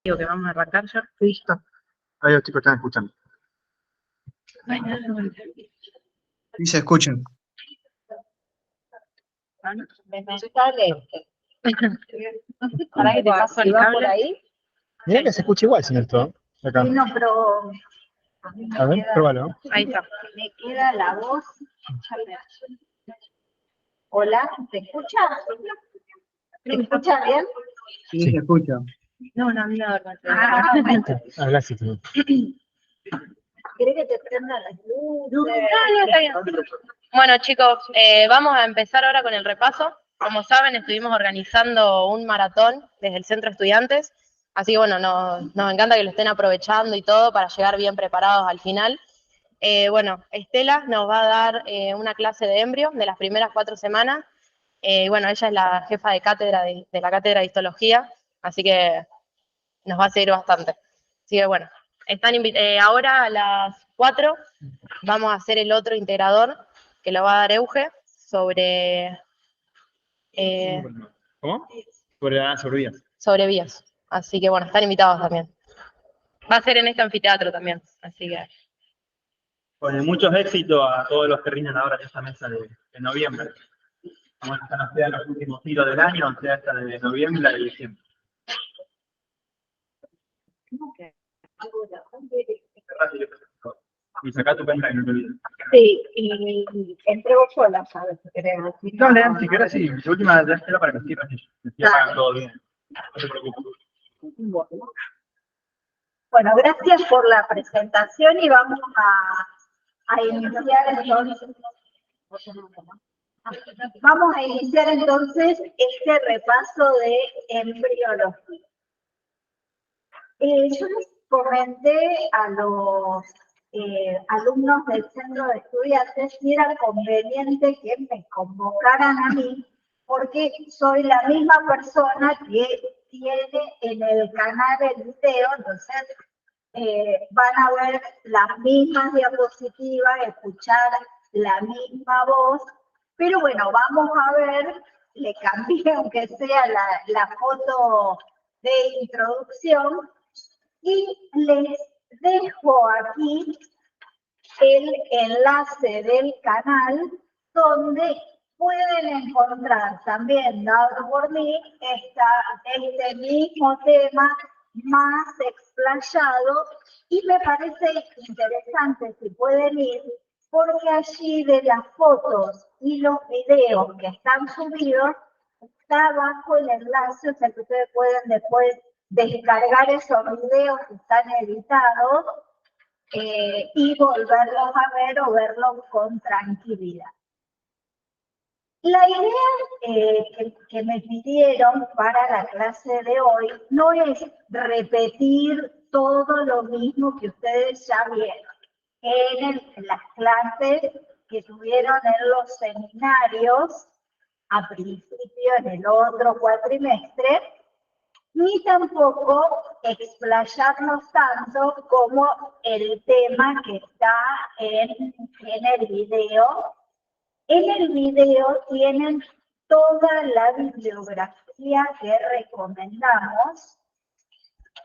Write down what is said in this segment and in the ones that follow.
Digo que vamos a arrancar ya. Listo. Ahí los chicos están escuchando. Sí, se escuchan. Está lente. Para que te paso el cable por ahí. Mirá que se escucha igual sin esto. Acá. Sí, no, pero a mí A ver, pruébalo. Ahí está. me queda la voz. Hola, ¿te escucha? ¿Te escucha bien? Sí, Sí. se escucha. No, no, a mí la verdad. Bueno. Habla así tú. ¿Querés que te prenda las luces? No, está bien. Bueno, chicos, vamos a empezar ahora con el repaso. Como saben, estuvimos organizando un maratón desde el Centro Estudiantes, así que bueno, nos encanta que lo estén aprovechando y todo para llegar bien preparados al final. Bueno, Estela nos va a dar una clase de embrio de las primeras 4 semanas. Bueno, ella es la jefa de cátedra de la cátedra de histología, así que nos va a seguir bastante. Así que bueno, ahora a las 4 vamos a hacer el otro integrador que lo va a dar Euge sobre ¿Cómo? Sobre vías. sobre vías. Así que bueno, están invitados también. Va a ser en este anfiteatro también, así que Bueno, y muchos éxitos a todos los que rinden ahora en esta mesa de noviembre. Como esta no sea los últimos tiros del año, sea esta de noviembre y la de diciembre. Y saca tu cuenta y no te olvides. Sí, y entrego sola, ¿sabes? Si querés. Dale, si querés, sí. La última de Estela para que cierren ellos. Que hagan todo bien. No te preocupes. Bueno, gracias por la presentación y vamos a iniciar entonces. Vamos a iniciar entonces este repaso de embriología. Yo les comenté a los alumnos del centro de estudiantes si era conveniente que me convocaran a mí, porque soy la misma persona que tiene en el canal el video, entonces van a ver las mismas diapositivas, escuchar la misma voz, pero bueno, vamos a ver, le cambié aunque sea la foto de introducción, y les dejo aquí el enlace del canal donde pueden encontrar también, dado por mí, este mismo tema más explayado, y me parece interesante si pueden ir, porque allí de las fotos y los videos que están subidos, está abajo el enlace, o sea que ustedes pueden después descargar esos videos que están editados y volverlos a ver o verlos con tranquilidad. La idea que me pidieron para la clase de hoy no es repetir todo lo mismo que ustedes ya vieron en las clases que tuvieron en los seminarios a principio en el otro cuatrimestre, ni tampoco explayarnos tanto como el tema que está en el video. En el video tienen toda la bibliografía que recomendamos.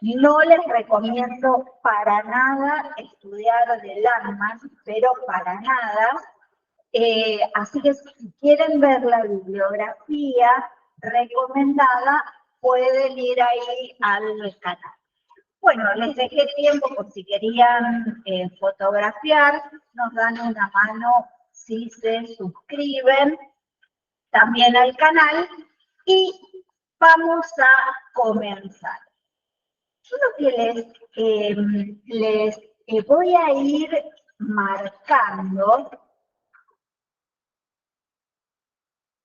No les recomiendo para nada estudiar de Landman, pero para nada. Así que si quieren ver la bibliografía recomendada, pueden ir ahí al canal. Bueno, les dejé tiempo por si querían fotografiar, nos dan una mano si se suscriben también al canal y vamos a comenzar. Yo lo que les voy a ir marcando.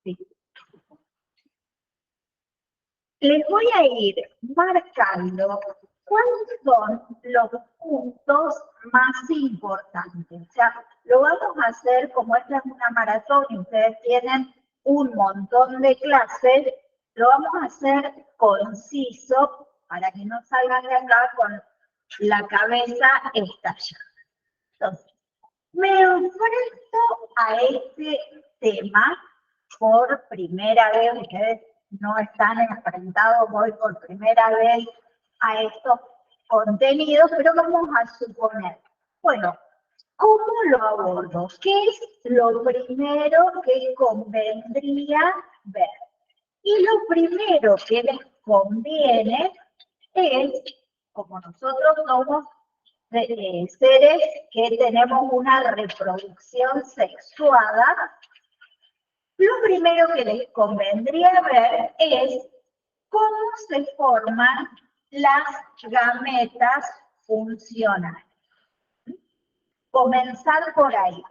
Sí. Les voy a ir marcando cuáles son los puntos más importantes. O sea, lo vamos a hacer como esta es una maratón y ustedes tienen un montón de clases, lo vamos a hacer conciso para que no salgan de acá con la cabeza estallada. Entonces, me enfrento a este tema por primera vez, ustedes no están enfrentados hoy por primera vez a estos contenidos, pero vamos a suponer, bueno, ¿cómo lo abordo? ¿Qué es lo primero que convendría ver? Y lo primero que les conviene es, como nosotros somos seres que tenemos una reproducción sexuada, lo primero que les convendría ver es cómo se forman las gametas funcionales. Comenzar por ahí,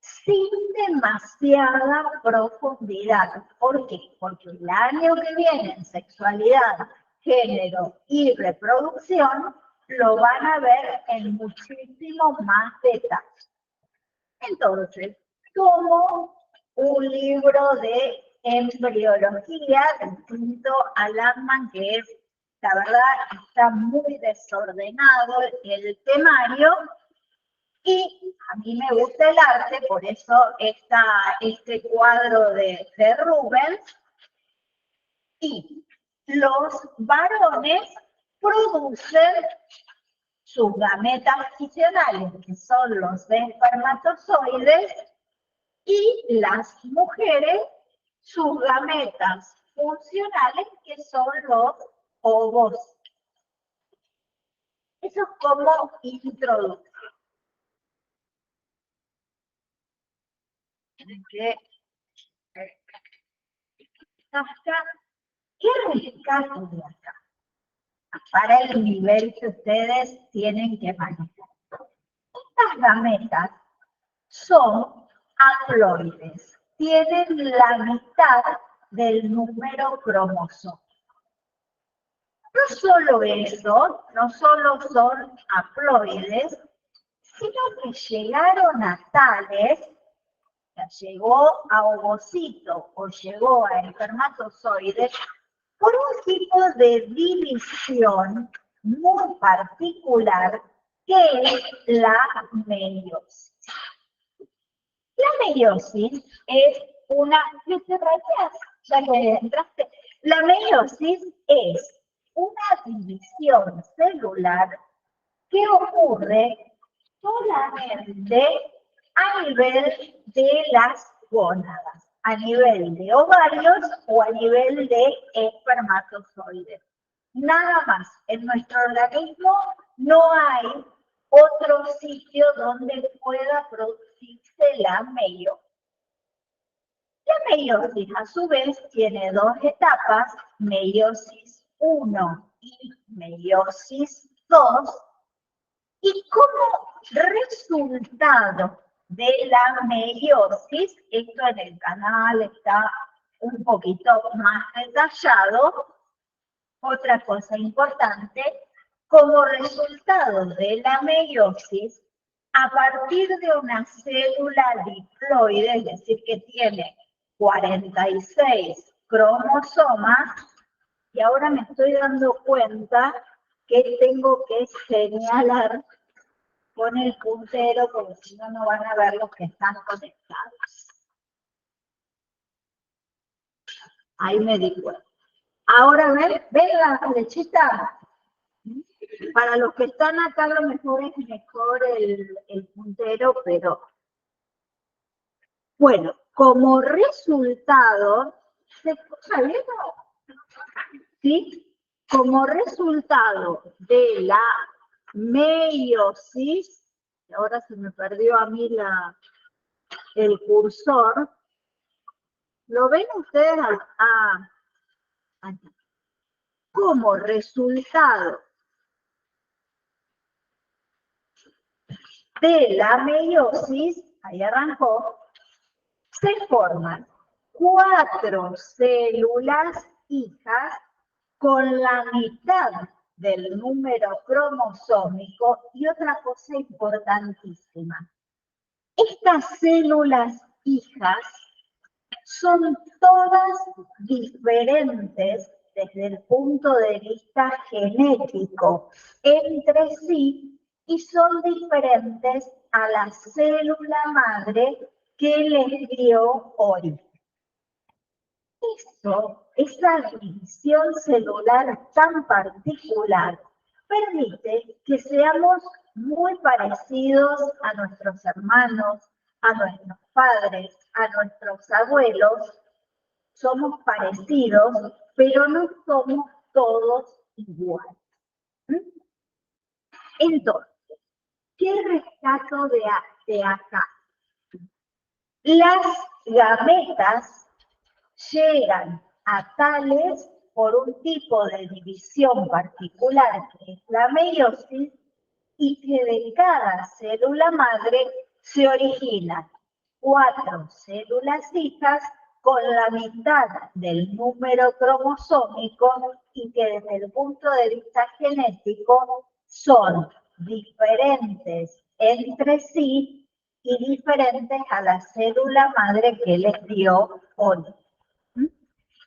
sin demasiada profundidad. ¿Por qué? Porque el año que viene en sexualidad, género y reproducción lo van a ver en muchísimo más detalle. Entonces, como un libro de embriología distinto a Landman, que es, la verdad, está muy desordenado el temario, y a mí me gusta el arte, por eso está este cuadro de Rubens, y los varones producen sus gametas funcionales, que son los espermatozoides, y las mujeres sus gametas funcionales, que son los ovos. Eso es como introducción. ¿Qué rescato de acá? Para el nivel que ustedes tienen que manejar. Estas gametas son haploides, tienen la mitad del número cromosómico. No solo eso, no solo son haploides, sino que llegaron a tales, llegó a ovocito o llegó a espermatozoide por un tipo de división muy particular que es la meiosis. La meiosis es una, ya que entraste, la meiosis es una división celular que ocurre solamente a nivel de las gónadas, a nivel de ovarios o a nivel de espermatozoides. Nada más. En nuestro organismo no hay otro sitio donde pueda producirse la meiosis. La meiosis, a su vez, tiene dos etapas, meiosis 1 y meiosis 2, y como resultado de la meiosis, esto en el canal está un poquito más detallado, otra cosa importante, como resultado de la meiosis, a partir de una célula diploide, es decir, que tiene 46 cromosomas, y ahora me estoy dando cuenta que tengo que señalar con el puntero, porque si no, no van a ver los que están conectados. Ahí me di cuenta. Ahora, ¿ven la flechita? Para los que están acá, a lo mejor es mejor el puntero, pero bueno, como resultado, ¿se escucha bien? ¿Sí? Como resultado de la meiosis, ahora se me perdió a mí el cursor, ¿lo ven ustedes? Como resultado de la meiosis, ahí arrancó, se forman 4 células hijas con la mitad del número cromosómico, y otra cosa importantísima. Estas células hijas son todas diferentes desde el punto de vista genético entre sí, y son diferentes a la célula madre que les dio origen. esa división celular tan particular, permite que seamos muy parecidos a nuestros hermanos, a nuestros padres, a nuestros abuelos. Somos parecidos, pero no somos todos iguales. Entonces, ¿qué rescato de acá? Las gametas llegan a tales por un tipo de división particular que es la meiosis y que de cada célula madre se originan 4 células hijas con la mitad del número cromosómico y que desde el punto de vista genético son diferentes entre sí y diferentes a la célula madre que les dio origen.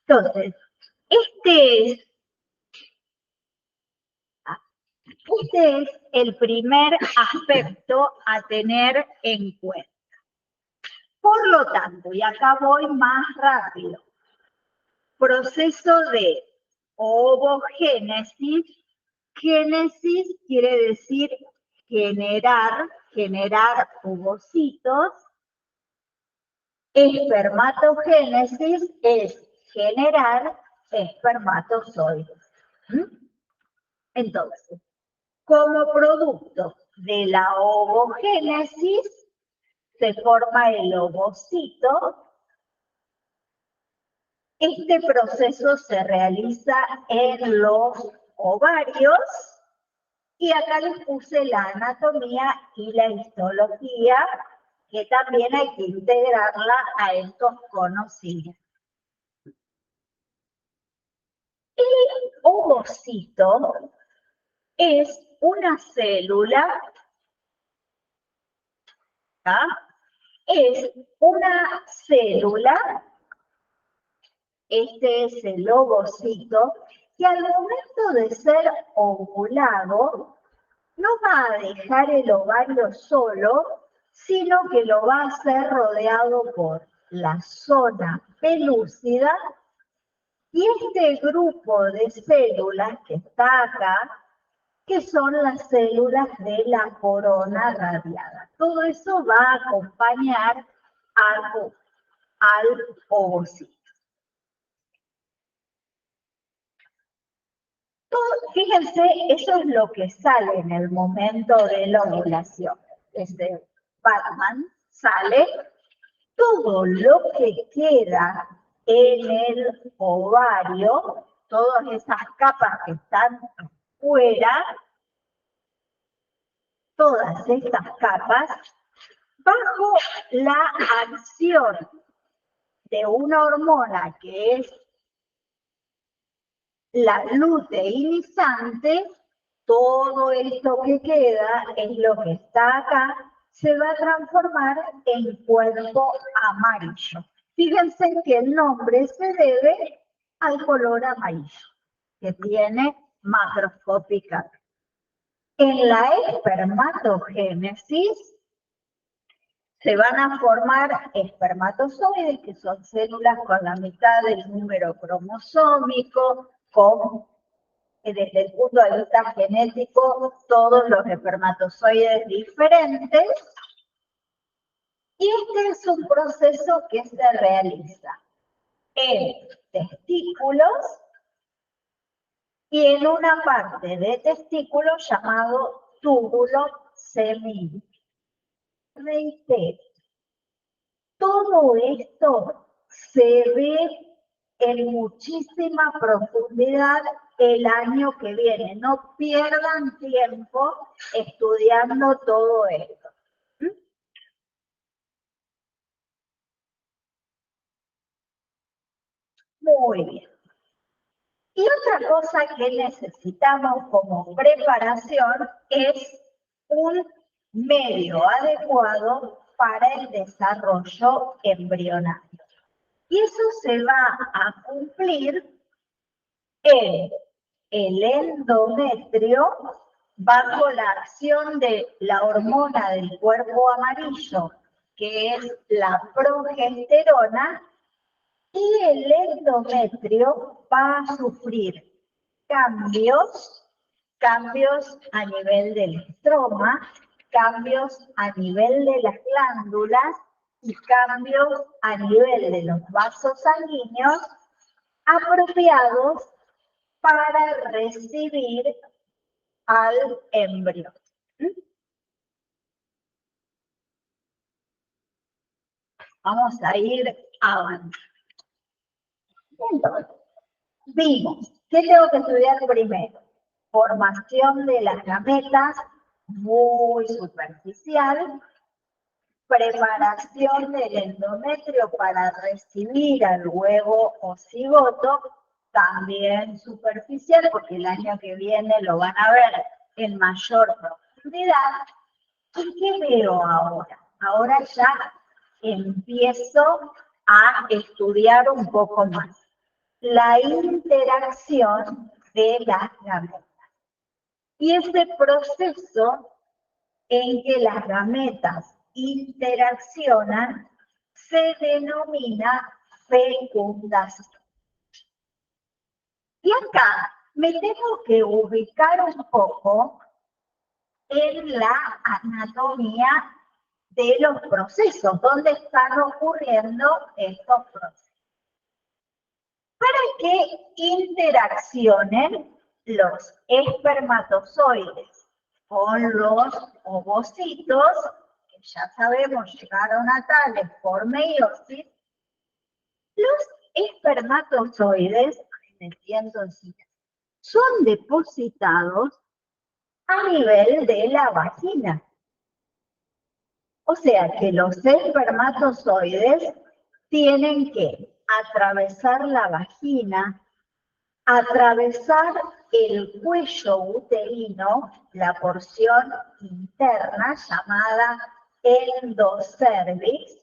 Entonces, este es el primer aspecto a tener en cuenta. Por lo tanto, y acá voy más rápido, proceso de ovogénesis. Génesis quiere decir generar ovocitos. Espermatogénesis es generar espermatozoides. Entonces, como producto de la ovogénesis se forma el ovocito. Este proceso se realiza en los ovarios y acá les puse la anatomía y la histología, que también hay que integrarla a estos conocidos. El ovocito es una célula, este es el ovocito, que al momento de ser ovulado no va a dejar el ovario solo, sino que lo va a hacer rodeado por la zona pelúcida y este grupo de células que está acá, que son las células de la corona radiada. Todo eso va a acompañar al ovocito. Fíjense, eso es lo que sale en el momento de la ovulación. Desde Batman sale todo lo que queda en el ovario, todas esas capas que están afuera, todas estas capas, bajo la acción de una hormona que es la luteinizante, todo esto que queda es lo que está acá, se va a transformar en cuerpo amarillo. Fíjense que el nombre se debe al color amarillo que tiene macroscópicamente. En la espermatogénesis se van a formar espermatozoides, que son células con la mitad del número cromosómico, desde el punto de vista genético, todos los espermatozoides diferentes. Y este es un proceso que se realiza en testículos y en una parte de testículo llamado túbulo semíneo. Reitero, todo esto se ve en muchísima profundidad el año que viene. No pierdan tiempo estudiando todo esto. Muy bien. Y otra cosa que necesitamos como preparación es un medio adecuado para el desarrollo embrionario. Y eso se va a cumplir en el endometrio bajo la acción de la hormona del cuerpo amarillo, que es la progesterona, Y el endometrio va a sufrir cambios a nivel del estroma, cambios a nivel de las glándulas y cambios a nivel de los vasos sanguíneos apropiados para recibir al embrión. Vamos a ir avanzando. Entonces, vimos, ¿qué tengo que estudiar primero? Formación de las gametas, muy superficial. Preparación del endometrio para recibir al huevo o cigoto, también superficial, porque el año que viene lo van a ver en mayor profundidad. ¿Y qué veo ahora? Ahora ya empiezo a estudiar un poco más la interacción de las gametas. Y ese proceso en que las gametas interaccionan se denomina fecundación. Y acá me tengo que ubicar un poco en la anatomía de los procesos, dónde están ocurriendo estos procesos. Para que interaccionen los espermatozoides con los ovocitos, que ya sabemos llegaron a tales por meiosis, los espermatozoides, son depositados a nivel de la vagina. O sea que los espermatozoides tienen que atravesar la vagina, atravesar el cuello uterino, la porción interna llamada endocervix,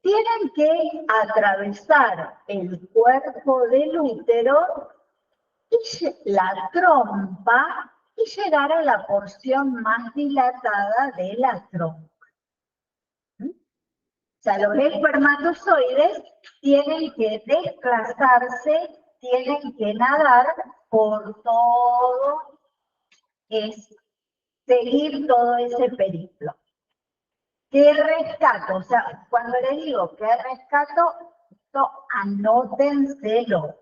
tienen que atravesar el cuerpo del útero y la trompa y llegar a la porción más dilatada de la trompa. O sea, los espermatozoides tienen que desplazarse, tienen que nadar por todo, seguir todo ese periplo. ¿Qué rescato? O sea, cuando les digo ¿qué rescato? Esto anótenselo.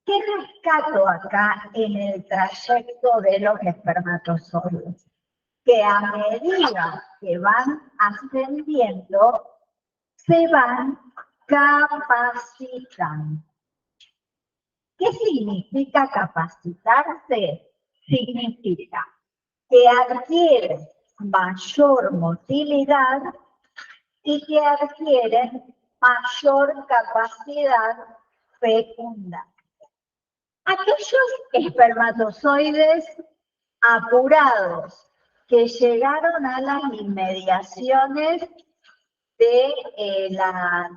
¿Qué rescato acá en el trayecto de los espermatozoides? Que a medida que van ascendiendo, se van capacitando. ¿Qué significa capacitarse? Significa que adquieren mayor motilidad y que adquieren mayor capacidad fecundante. Aquellos espermatozoides apurados que llegaron a las inmediaciones de la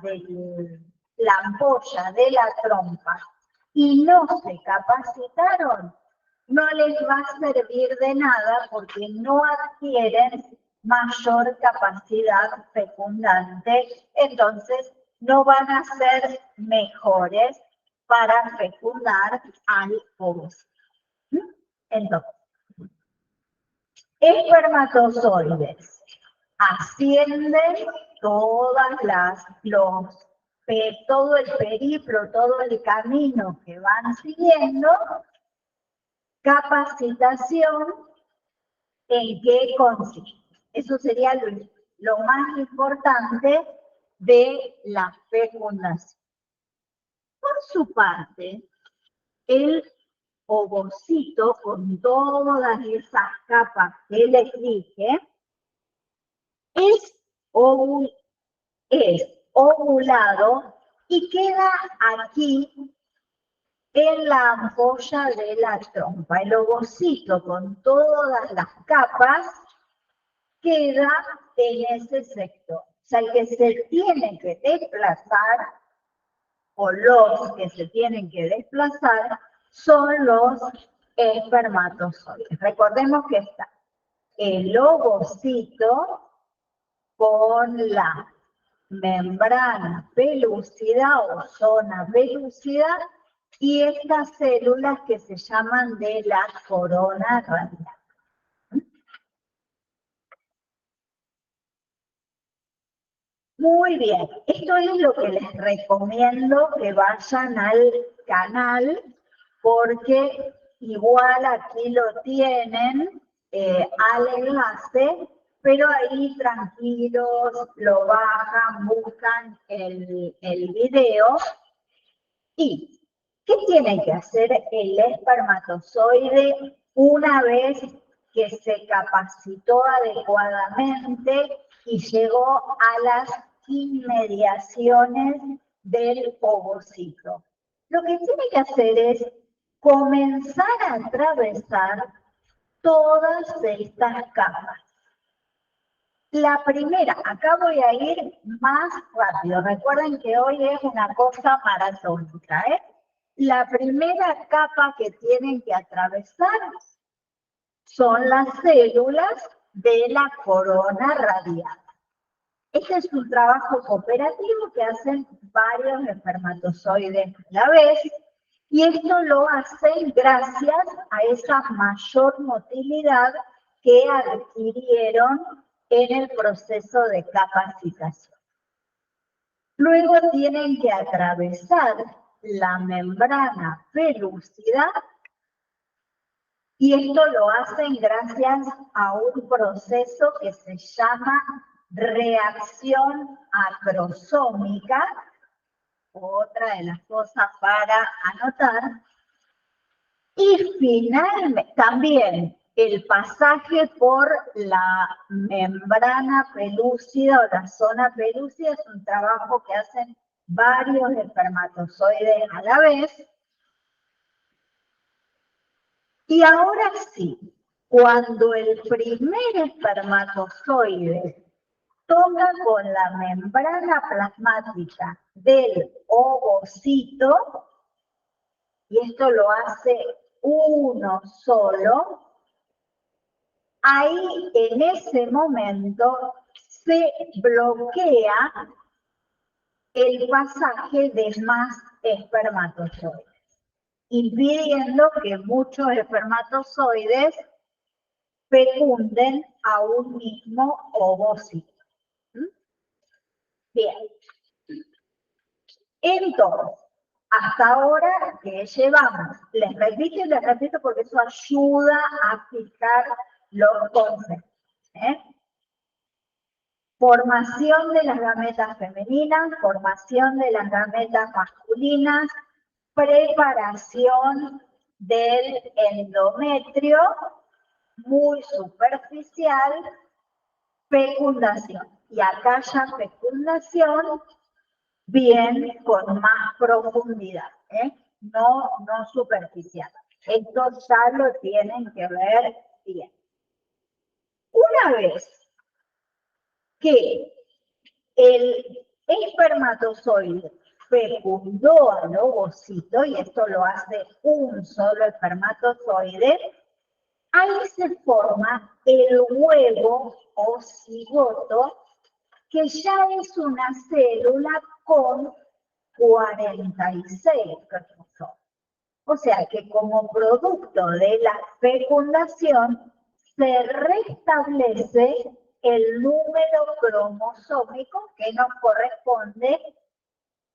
ampolla de la trompa y no se capacitaron, no les va a servir de nada porque no adquieren mayor capacidad fecundante, entonces no van a ser mejores para fecundar al ovocito. Entonces, espermatozoides ascienden todo el periplo, todo el camino que van siguiendo. Capacitación, ¿en qué consiste? Eso sería lo más importante de la fecundación. Por su parte, el ovocito, con todas esas capas que les dije, es ovulado y queda aquí en la ampolla de la trompa. El ovocito con todas las capas queda en ese sector. O sea, el que se tiene que desplazar, o los que se tienen que desplazar, son los espermatozoides. Recordemos que está el ovocito con la membrana pelúcida o zona pelúcida y estas células que se llaman de la corona radial. Muy bien, esto es lo que les recomiendo que vayan al canal porque igual aquí lo tienen al enlace, pero ahí tranquilos, lo bajan, buscan el video. ¿Y qué tiene que hacer el espermatozoide una vez que se capacitó adecuadamente y llegó a las inmediaciones del ovocito? Lo que tiene que hacer es comenzar a atravesar todas estas capas. La primera, acá voy a ir más rápido. Recuerden que hoy es una cosa maratónica, ¿eh? La primera capa que tienen que atravesar son las células de la corona radial. Este es un trabajo cooperativo que hacen varios espermatozoides a la vez, y esto lo hacen gracias a esa mayor motilidad que adquirieron en el proceso de capacitación. Luego tienen que atravesar la membrana pelúcida y esto lo hacen gracias a un proceso que se llama reacción acrosómica, otra de las cosas para anotar. Y finalmente, también el pasaje por la membrana pelúcida o la zona pelúcida es un trabajo que hacen varios espermatozoides a la vez. Y ahora sí, cuando el primer espermatozoide toca con la membrana plasmática del ovocito, y esto lo hace uno solo, ahí en ese momento se bloquea el pasaje de más espermatozoides, impidiendo que muchos espermatozoides fecunden a un mismo ovocito. Bien. Entonces, hasta ahora que llevamos, les repito porque eso ayuda a fijar los conceptos. Formación de las gametas femeninas, formación de las gametas masculinas, preparación del endometrio, muy superficial, fecundación. Y acá ya fecundación, bien con más profundidad, no superficial. Esto ya lo tienen que ver bien. Una vez que el espermatozoide fecundó al ovocito, y esto lo hace un solo espermatozoide, ahí se forma el huevo o cigoto, que ya es una célula con 46 cromosomas. O sea que como producto de la fecundación se restablece el número cromosómico que nos corresponde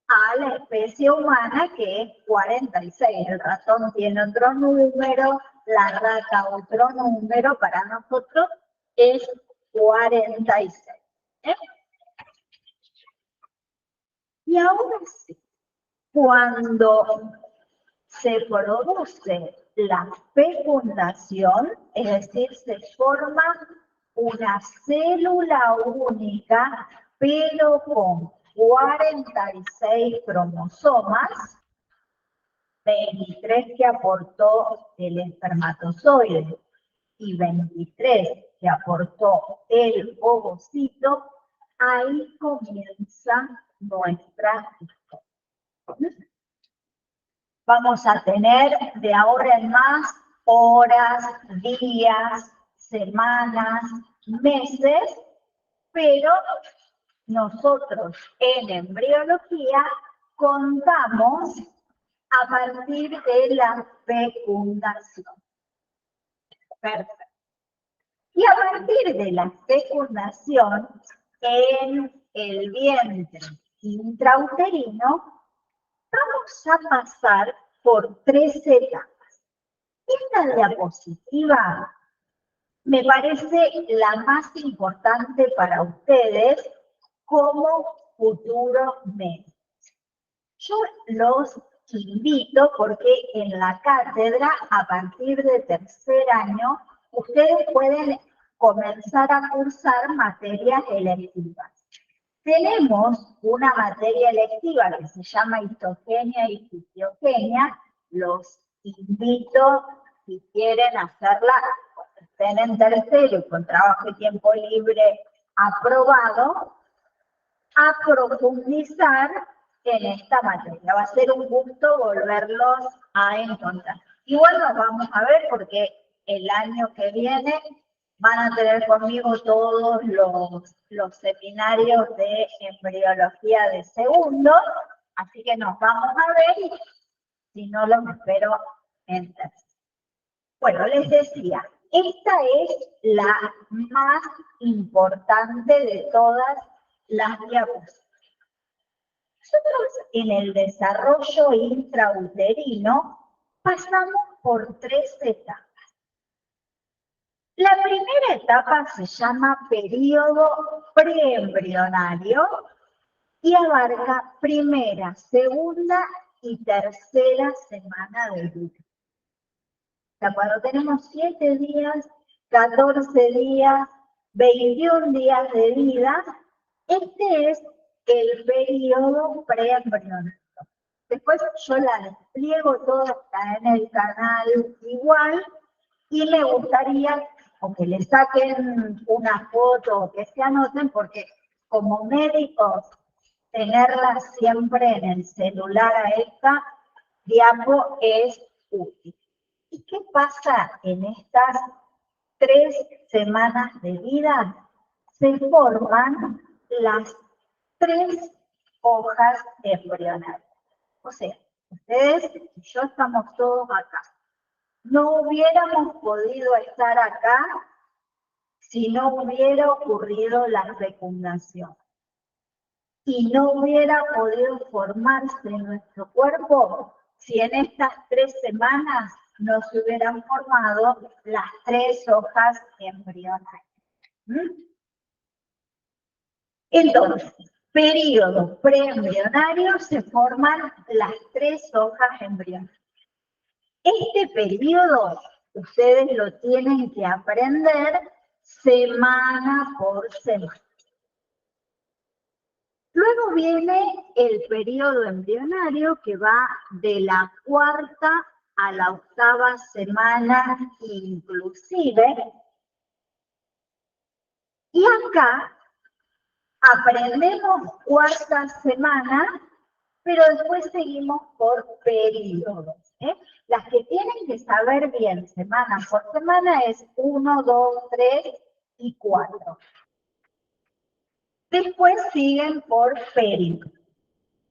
a la especie humana, que es 46. El ratón tiene otro número, la rata otro número, para nosotros es 46. Y ahora sí, cuando se produce la fecundación, es decir, se forma una célula única, pero con 46 cromosomas, 23 que aportó el espermatozoide y 23 que aportó el ovocito, ahí comienza nuestra historia. Vamos a tener de ahora en más horas, días, semanas, meses, pero nosotros en embriología contamos a partir de la fecundación. Perfecto. Y a partir de la fecundación en el vientre intrauterino, vamos a pasar por 3 etapas. Esta diapositiva me parece la más importante para ustedes como futuros médicos. Yo los invito porque en la cátedra, a partir de 3er año, ustedes pueden comenzar a cursar materias electivas. Tenemos una materia electiva que se llama histogenia y fisiogenia. Los invito, si quieren hacerla, cuando estén en 3º y con trabajo y tiempo libre aprobado, a profundizar en esta materia. Va a ser un gusto volverlos a encontrar. Igual nos vamos a ver porque el año que viene van a tener conmigo todos los seminarios de embriología de segundo, así que nos vamos a ver y si no los espero en 3. Bueno, les decía, esta es la más importante de todas las diapositivas. Nosotros en el desarrollo intrauterino pasamos por 3 etapas. La primera etapa se llama periodo preembrionario y abarca 1ª, 2ª y 3ª semana de vida. O sea, cuando tenemos 7 días, 14 días, 21 días de vida, este es el periodo preembrionario. Después yo la despliego toda, está en el canal igual, y me gustaría o que le saquen una foto o que se anoten, porque como médicos, tenerla siempre en el celular a esta diapo es útil. ¿Y qué pasa en estas 3 semanas de vida? Se forman las 3 hojas embrionarias. O sea, ustedes y yo estamos todos acá. No hubiéramos podido estar acá si no hubiera ocurrido la fecundación. Y no hubiera podido formarse en nuestro cuerpo si en estas 3 semanas no se hubieran formado las 3 hojas embrionarias. Entonces, periodo preembrionario, se forman las 3 hojas embrionarias. Este periodo ustedes lo tienen que aprender semana por semana. Luego viene el periodo embrionario que va de la 4ª a la 8ª semana inclusive. Y acá aprendemos 4ª semana, pero después seguimos por periodos. Las que tienen que saber bien semana por semana es 1, 2, 3 y 4. Después siguen por periodo.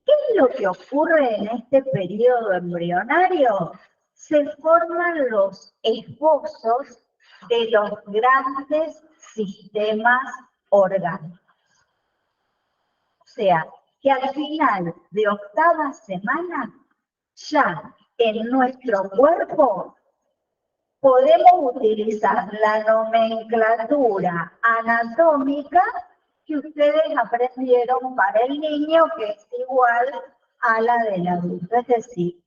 ¿Qué es lo que ocurre en este periodo embrionario? Se forman los esbozos de los grandes sistemas orgánicos. O sea, que al final de 8ª semana, ya en nuestro cuerpo podemos utilizar la nomenclatura anatómica que ustedes aprendieron para el niño, que es igual a la del adulto. Es decir,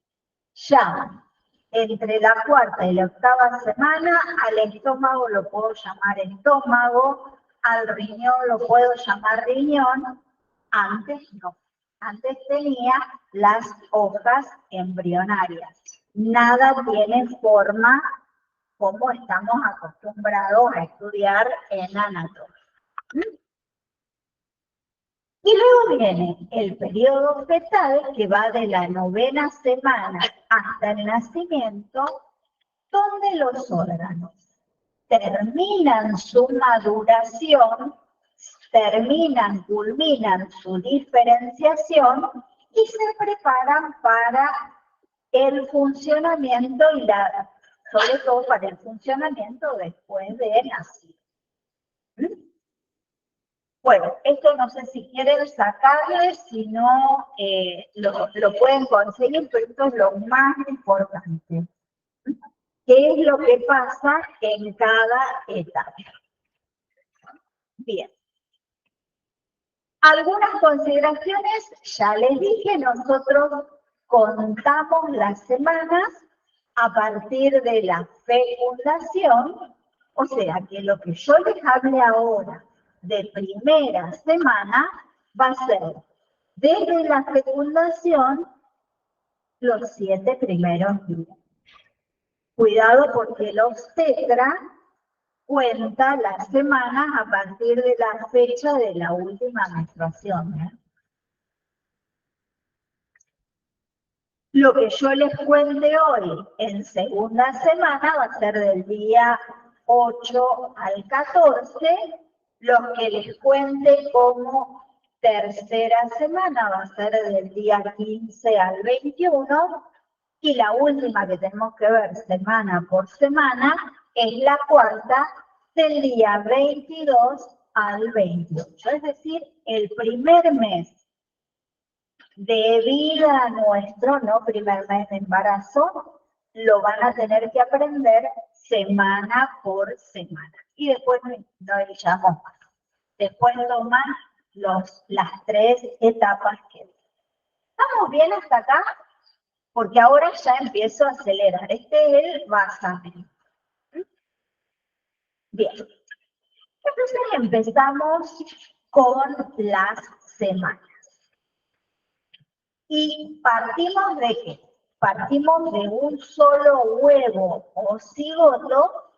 ya entre la 4ª y la 8ª semana, al estómago lo puedo llamar estómago, al riñón lo puedo llamar riñón. Antes no. Antes tenía las hojas embrionarias. Nada tiene forma como estamos acostumbrados a estudiar en anatomía. Y luego viene el periodo fetal, que va de la 9ª semana hasta el nacimiento, donde los órganos terminan su maduración terminan, culminan su diferenciación y se preparan para el funcionamiento y sobre todo para el funcionamiento después de nacido. Bueno, esto no sé si quieren sacarle, si no lo pueden conseguir, pero esto es lo más importante. ¿Qué es lo que pasa en cada etapa? Bien. Algunas consideraciones, ya les dije, nosotros contamos las semanas a partir de la fecundación, o sea que lo que yo les hable ahora de primera semana va a ser desde la fecundación los 7 primeros días. Cuidado porque el obstetra cuenta las semanas a partir de la fecha de la última menstruación. Lo que yo les cuente hoy en segunda semana va a ser del día 8 al 14, lo que les cuente como tercera semana va a ser del día 15 al 21, y la última que tenemos que ver semana por semana es la cuarta, del día 22 al 28. Es decir, el primer mes de vida nuestro, ¿no? Primer mes de embarazo, lo van a tener que aprender semana por semana. Y después no echamos más. Después toman las 3 etapas que... ¿Estamos bien hasta acá? Porque ahora ya empiezo a acelerar. Este es el basamento. Bien. Entonces empezamos con las semanas. ¿Y partimos de qué? Partimos de un solo huevo o cigoto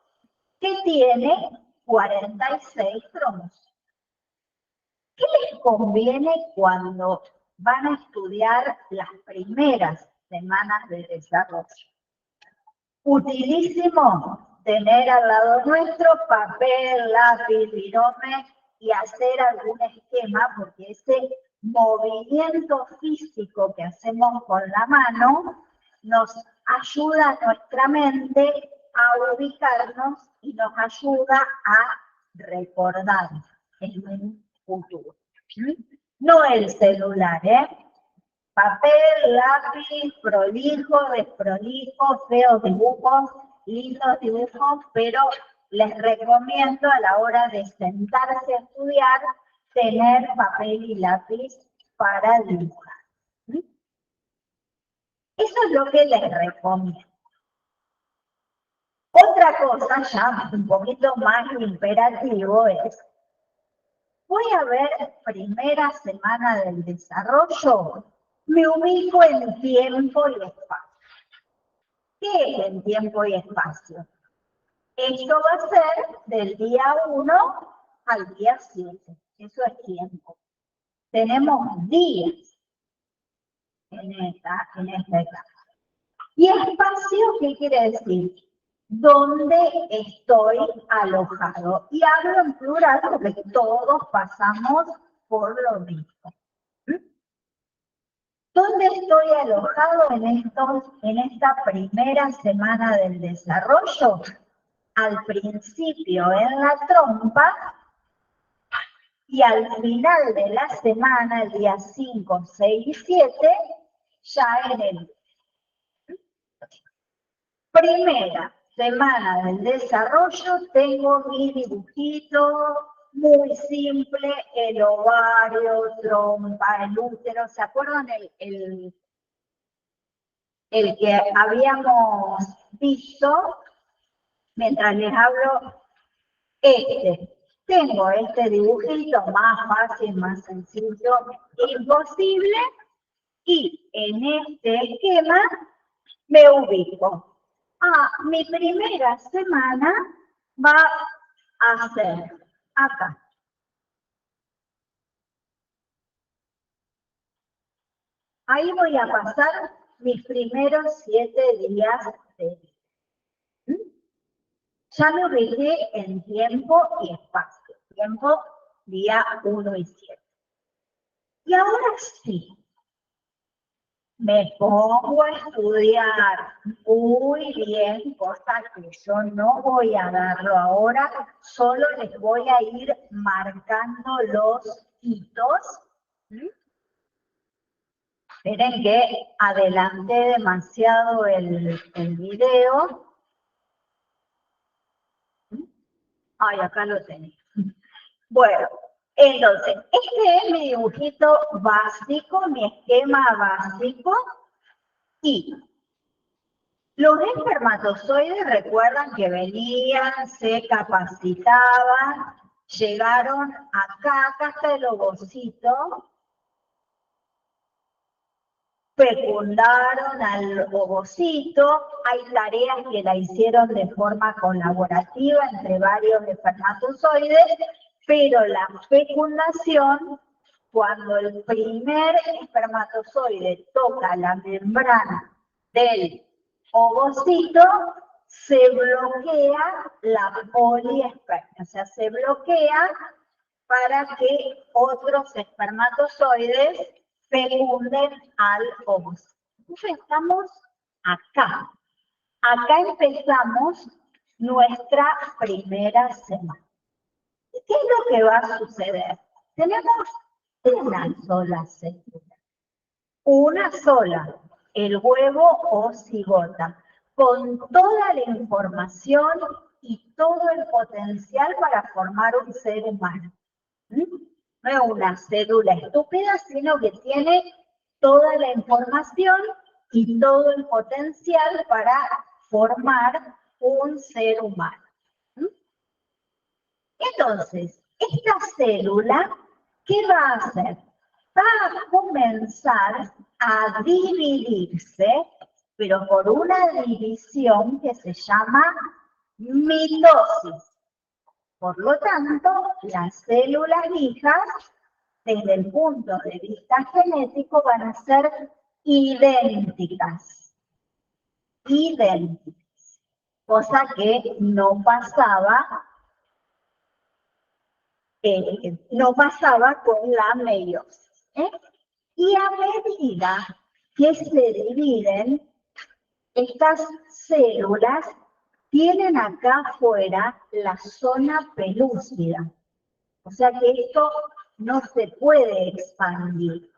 que tiene 46 cromosomas. ¿Qué les conviene cuando van a estudiar las primeras semanas de desarrollo? Utilísimo tener al lado nuestro papel, lápiz, virome y hacer algún esquema, porque ese movimiento físico que hacemos con la mano nos ayuda a nuestra mente a ubicarnos y nos ayuda a recordar en un futuro. No el celular, papel, lápiz, prolijo, desprolijo, feos dibujos, lindos dibujos, pero les recomiendo a la hora de sentarse a estudiar tener papel y lápiz para dibujar. Eso es lo que les recomiendo. Otra cosa ya un poquito más imperativo es, voy a ver primera semana del desarrollo, me ubico en tiempo y espacio. ¿Qué es en tiempo y espacio? Esto va a ser del día 1 al día 7. Eso es tiempo. Tenemos días en esta etapa. ¿Y espacio qué quiere decir? ¿Dónde estoy alojado? Y hablo en plural porque todos pasamos por lo mismo. ¿Dónde estoy alojado en esta primera semana del desarrollo? Al principio en la trompa y al final de la semana, el día 5, 6 y 7, ya en el primera semana del desarrollo tengo mi dibujito muy simple, el ovario, trompa, el útero. ¿Se acuerdan el que habíamos visto mientras les hablo? Tengo este dibujito más fácil, más sencillo, imposible, y en este esquema me ubico. Mi primera semana va a ser acá. Ahí voy a pasar mis primeros 7 días de vida. Ya me ubiqué en tiempo y espacio. Tiempo día 1 y 7. Y ahora sí, me pongo a estudiar muy bien, cosa que yo no voy a darlo ahora, solo les voy a ir marcando los hitos. Esperen que adelanté demasiado el video. Ay, acá lo tenía. Bueno, entonces, este es mi dibujito básico, mi esquema básico. Y los espermatozoides, recuerdan que venían, se capacitaban, llegaron acá está el ovocito, fecundaron al ovocito, hay tareas que la hicieron de forma colaborativa entre varios espermatozoides, pero la fecundación, cuando el primer espermatozoide toca la membrana del ovocito, se bloquea la poliespermia, o sea, se bloquea para que otros espermatozoides fecunden al ovocito. Entonces estamos acá. Acá empezamos nuestra primera semana. ¿Qué es lo que va a suceder? Tenemos una sola célula. Una sola, el huevo o cigota, con toda la información y todo el potencial para formar un ser humano. No es una célula estúpida, sino que tiene toda la información y todo el potencial para formar un ser humano. Entonces, esta célula, ¿qué va a hacer? Va a comenzar a dividirse, pero por una división que se llama mitosis. Por lo tanto, las células hijas, desde el punto de vista genético, van a ser idénticas. Idénticas. Cosa que no pasaba con la meiosis. Y a medida que se dividen, estas células tienen acá afuera la zona pelúcida. O sea que esto no se puede expandir.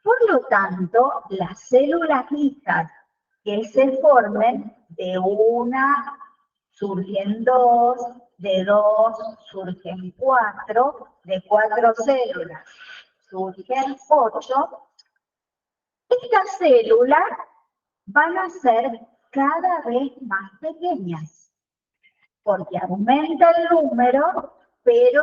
Por lo tanto, las células hijas que se formen, de una surgen dos, de dos surgen cuatro, de cuatro células surgen 8. Estas células van a ser cada vez más pequeñas, porque aumenta el número, pero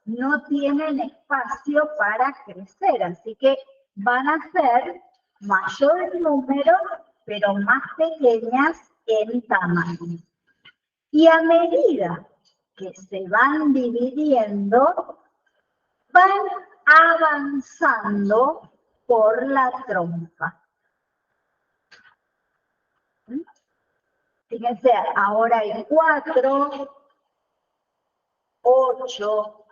no tienen espacio para crecer, así que van a ser mayor el número, pero más pequeñas en tamaño. Y a medida que se van dividiendo, van avanzando por la trompa. Fíjense, ahora hay 4, 8,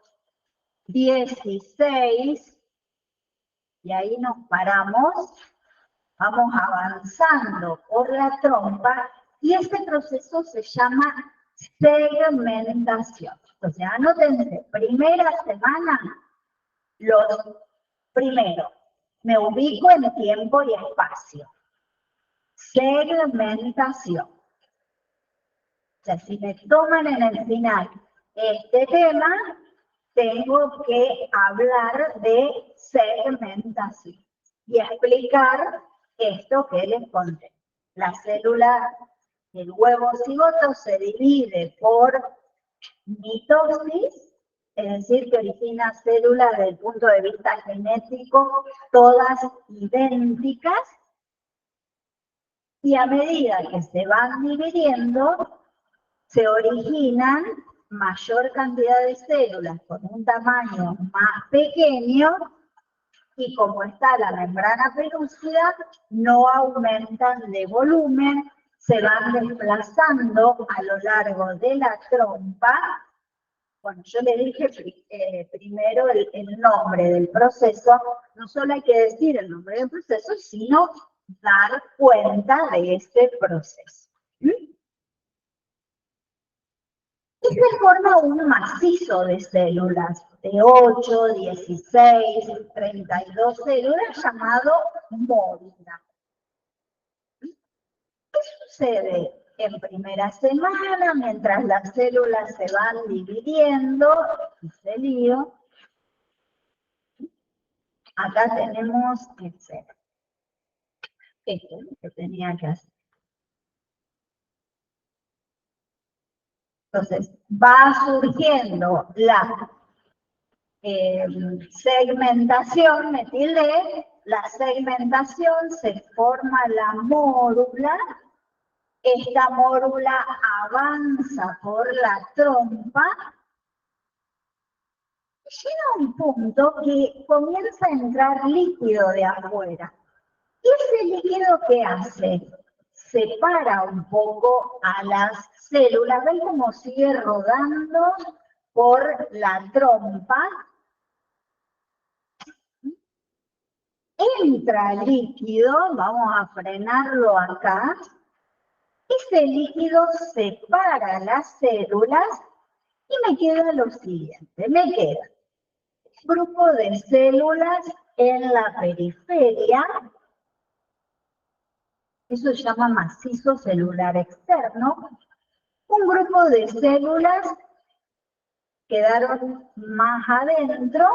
16, y ahí nos paramos, vamos avanzando por la trompa, y este proceso se llama segmentación. O sea, anótense, primera semana, primero, me ubico en tiempo y espacio. Segmentación. O sea, si me toman en el final este tema, tengo que hablar de segmentación y explicar esto que les conté. La célula del huevo cigoto se divide por mitosis, es decir, que origina células desde el punto de vista genético, todas idénticas, y a medida que se van dividiendo, se originan mayor cantidad de células con un tamaño más pequeño, y como está la membrana pelúcida, no aumentan de volumen, se van desplazando a lo largo de la trompa Bueno, yo le dije primero el nombre del proceso. No solo hay que decir el nombre del proceso, sino dar cuenta de este proceso. Y se forma un macizo de células, de 8, 16, 32 células, llamado módula. ¿Qué sucede en primera semana, mientras las células se van dividiendo? Ese lío. Acá tenemos esto es lo que tenía que hacer. Entonces, va surgiendo la segmentación, me tildé, la segmentación, se forma la mórula, esta mórula avanza por la trompa, y llega a un punto que comienza a entrar líquido de afuera. ¿Y ese líquido qué hace? Separa un poco a las células, ven cómo sigue rodando por la trompa. Entra líquido, vamos a frenarlo acá. Ese líquido separa las células y me queda lo siguiente, me queda un grupo de células en la periferia. Eso se llama macizo celular externo. Un grupo de células quedaron más adentro,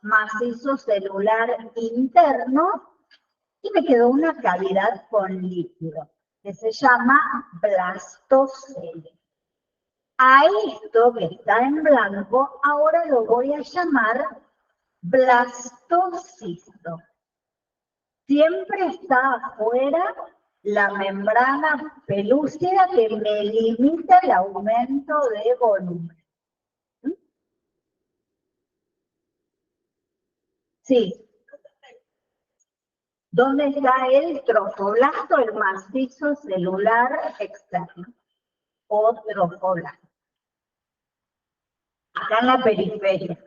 macizo celular interno, y me quedó una cavidad con líquido, que se llama blastocele. A esto que está en blanco, ahora lo voy a llamar blastocisto. Siempre está afuera la membrana pelúcida que me limita el aumento de volumen. Sí. ¿Dónde está el trofoblasto, el macizo celular externo? O trofoblasto. Acá en la periferia.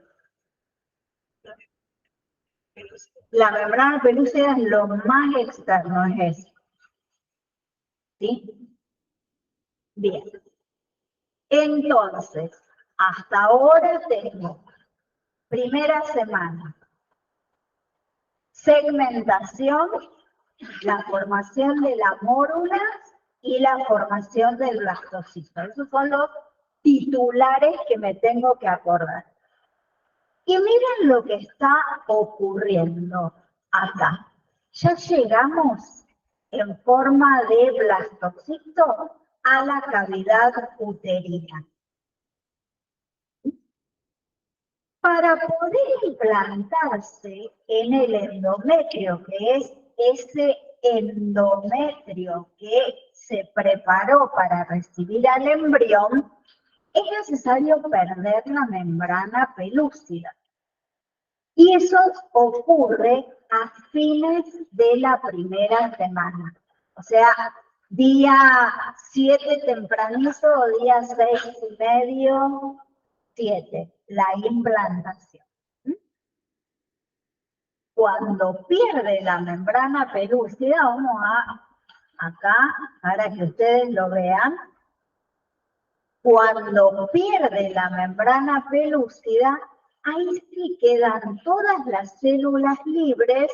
La membrana pelúcida es lo más externo, es eso. ¿Sí? Bien. Entonces, hasta ahora tengo primera semana. Segmentación, la formación de la mórula y la formación del blastocisto. Esos son los titulares que me tengo que acordar. Y miren lo que está ocurriendo acá. Ya llegamos en forma de blastocisto a la cavidad uterina. Para poder implantarse en el endometrio, que es ese endometrio que se preparó para recibir al embrión, es necesario perder la membrana pelúcida. Y eso ocurre a fines de la primera semana. O sea, día 7 tempranito, día 6:30, 7, la implantación. Cuando pierde la membrana pelúcida, vamos acá, para que ustedes lo vean. Cuando pierde la membrana pelúcida, ahí sí quedan todas las células libres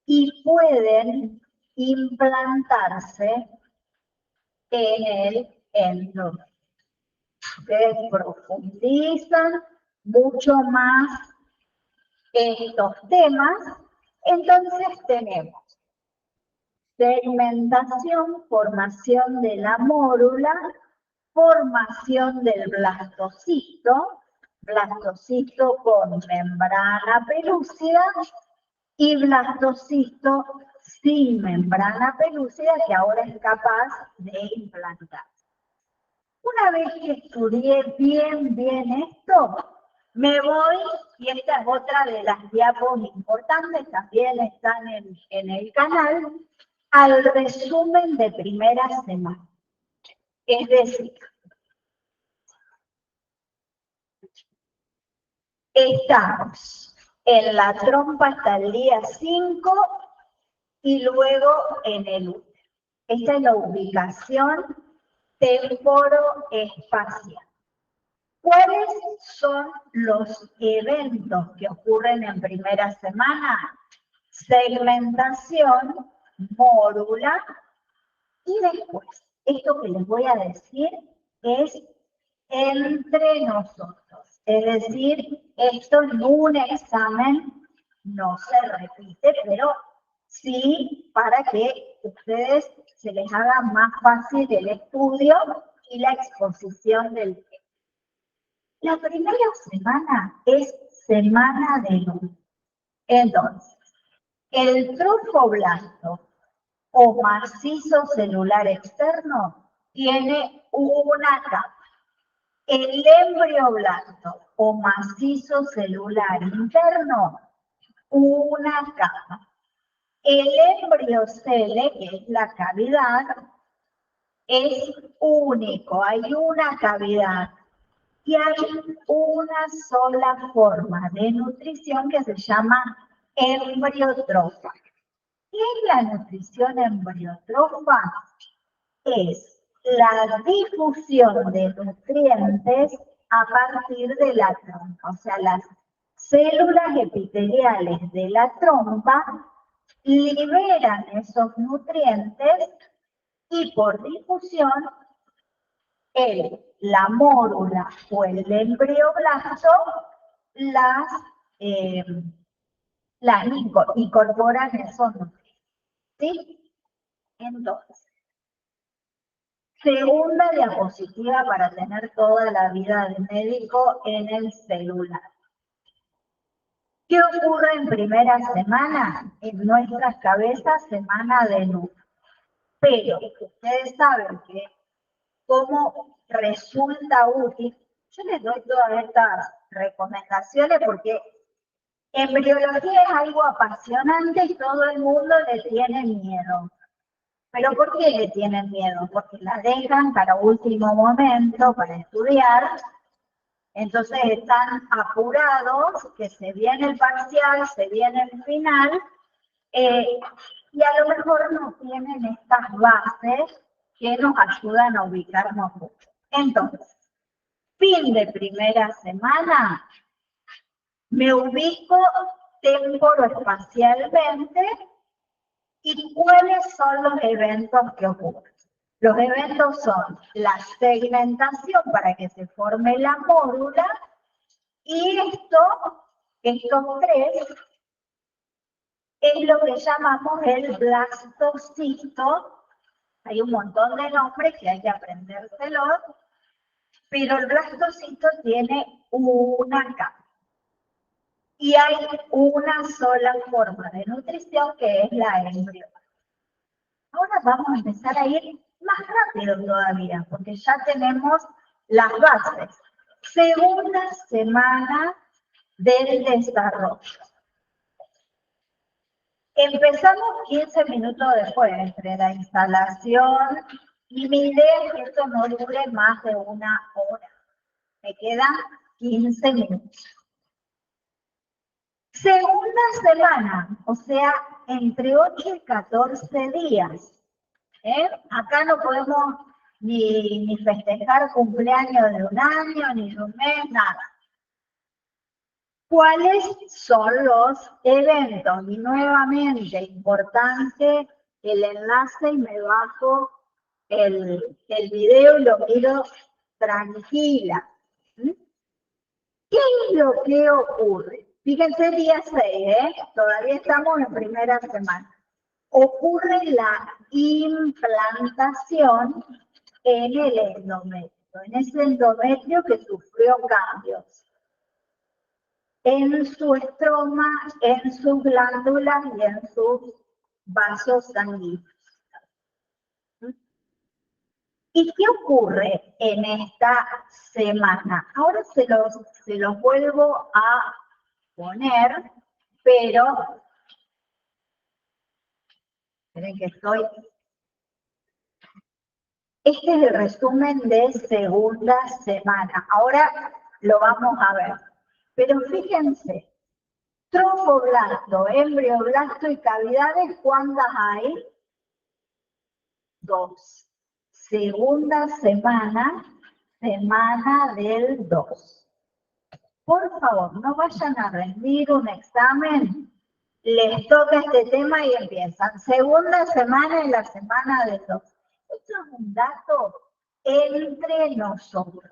y pueden implantarse en el endometrio. Ustedes profundizan mucho más estos temas, entonces tenemos segmentación, formación de la mórula, formación del blastocisto, blastocisto con membrana pelúcida y blastocisto sin membrana pelúcida que ahora es capaz de implantarse. Una vez que estudié bien esto, me voy, y esta es otra de las diapos importantes, también están en el canal, al resumen de primera semana. Es decir, Estamos en la trompa hasta el día 5 y luego en el útero. Esta es la ubicación temporo-espacial. ¿Cuáles son los eventos que ocurren en primera semana? Segmentación, mórula, y después, esto que les voy a decir es entre nosotros. Es decir, esto en un examen no se repite, pero sí para que ustedes se les haga más fácil el estudio y la exposición del tema. La primera semana es semana de luz. Entonces, el trofoblasto o macizo celular externo tiene una capa. El embrioblasto o macizo celular interno, una capa. El embriocele, que es la cavidad, es único, hay una cavidad. Y hay una sola forma de nutrición que se llama embriotrofa. ¿Qué es la nutrición embriotrofa? Es la difusión de nutrientes a partir de la trompa. O sea, las células epiteliales de la trompa liberan esos nutrientes y por difusión la mórula o el embrioblasto incorporan esos nutrientes. ¿Sí? Entonces, segunda diapositiva para tener toda la vida del médico en el celular. ¿Qué ocurre en primera semana? En nuestras cabezas, semana de luz. Pero ustedes saben que cómo resulta útil. Yo les doy todas estas recomendaciones porque embriología es algo apasionante y todo el mundo le tiene miedo. ¿Pero por qué le tienen miedo? Porque la dejan para último momento, para estudiar. Entonces están apurados, que se viene el parcial, se viene el final, y a lo mejor no tienen estas bases que nos ayudan a ubicarnos mucho. Entonces, fin de primera semana, me ubico temporoespacialmente y cuáles son los eventos que ocurren. Los eventos son la segmentación para que se forme la mórula y estos tres es lo que llamamos el blastocisto. Hay un montón de nombres que hay que aprendérselos, pero el blastocisto tiene una capa. Y hay una sola forma de nutrición que es la embrión. Ahora vamos a empezar a ir más rápido todavía, porque ya tenemos las bases. Segunda semana del desarrollo. Empezamos 15 minutos después, entre la instalación, y mi idea es que esto no dure más de una hora. Me quedan 15 minutos. Segunda semana, o sea, entre 8 y 14 días. Acá no podemos ni festejar cumpleaños de un año, ni de un mes, nada. ¿Cuáles son los eventos? Y nuevamente, importante el enlace y me bajo el video y lo miro tranquila. ¿Qué es lo que ocurre? Fíjense, día 6, todavía estamos en primera semana. Ocurre la implantación en el endometrio, en ese endometrio que sufrió cambios en su estroma, en sus glándulas y en sus vasos sanguíneos. ¿Y qué ocurre en esta semana? Ahora se los vuelvo a poner, pero esperen que estoy. Este es el resumen de segunda semana. Ahora lo vamos a ver. Pero fíjense, trofoblasto, embrioblasto y cavidades, ¿cuántas hay? 2. Segunda semana, semana del 2. Por favor, no vayan a rendir un examen, les toca este tema y empiezan. Segunda semana y la semana del 2. Esto es un dato entre nosotros.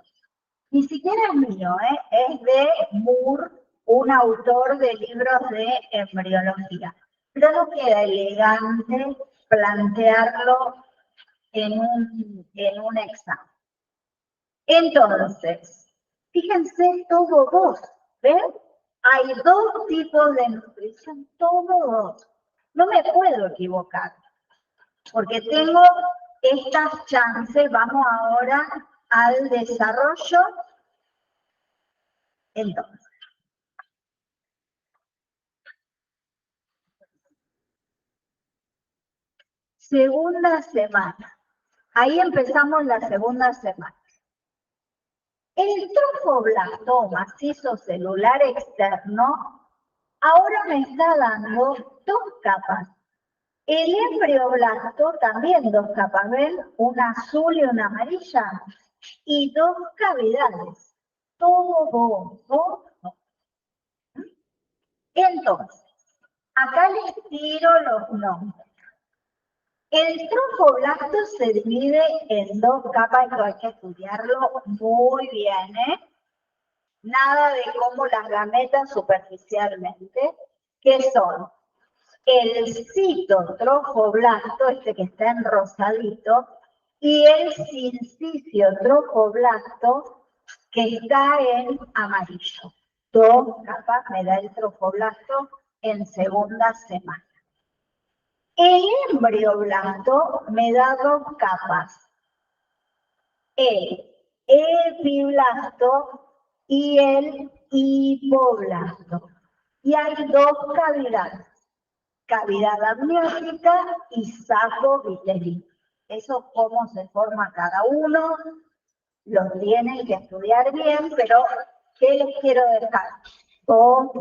Ni siquiera es mío, es de Moore, un autor de libros de embriología. Pero no queda elegante plantearlo en un examen. Entonces, fíjense, todo 2, ¿ven? Hay 2 tipos de nutrición, todo 2. No me puedo equivocar, porque tengo estas chances. Vamos ahora al desarrollo. Entonces, segunda semana. Ahí empezamos la segunda semana. El trofoblasto macizo celular externo ahora me está dando 2 capas. El embrioblasto también 2 capas, ¿ven? Una azul y una amarilla. Y 2 cavidades. Todo 2. Entonces, acá les tiro los nombres. El trofoblasto se divide en 2 capas, y hay que estudiarlo muy bien, Nada de cómo las gametas superficialmente, que son el citotrofoblasto, este que está en rosadito, y el sincicio trofoblasto, que está en amarillo. 2 capas me da el trofoblasto en segunda semana. El embrioblasto me da 2 capas. El epiblasto y el hipoblasto. Y hay 2 cavidades. Cavidad amniótica y saco vitelino. Eso cómo se forma cada uno, lo tienen que estudiar bien, pero ¿qué les quiero dejar? 2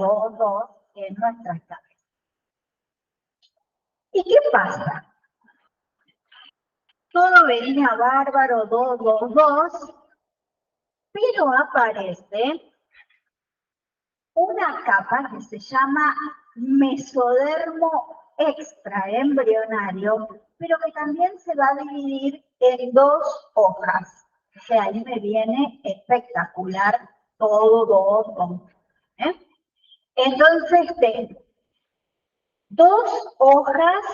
en nuestras cabezas. ¿Y qué pasa? Todo venía bárbaro, 2, pero aparece una capa que se llama mesodermo extraembrionario, pero que también se va a dividir en 2 hojas. O sea, ahí me viene espectacular todo 2. Entonces tengo 2 hojas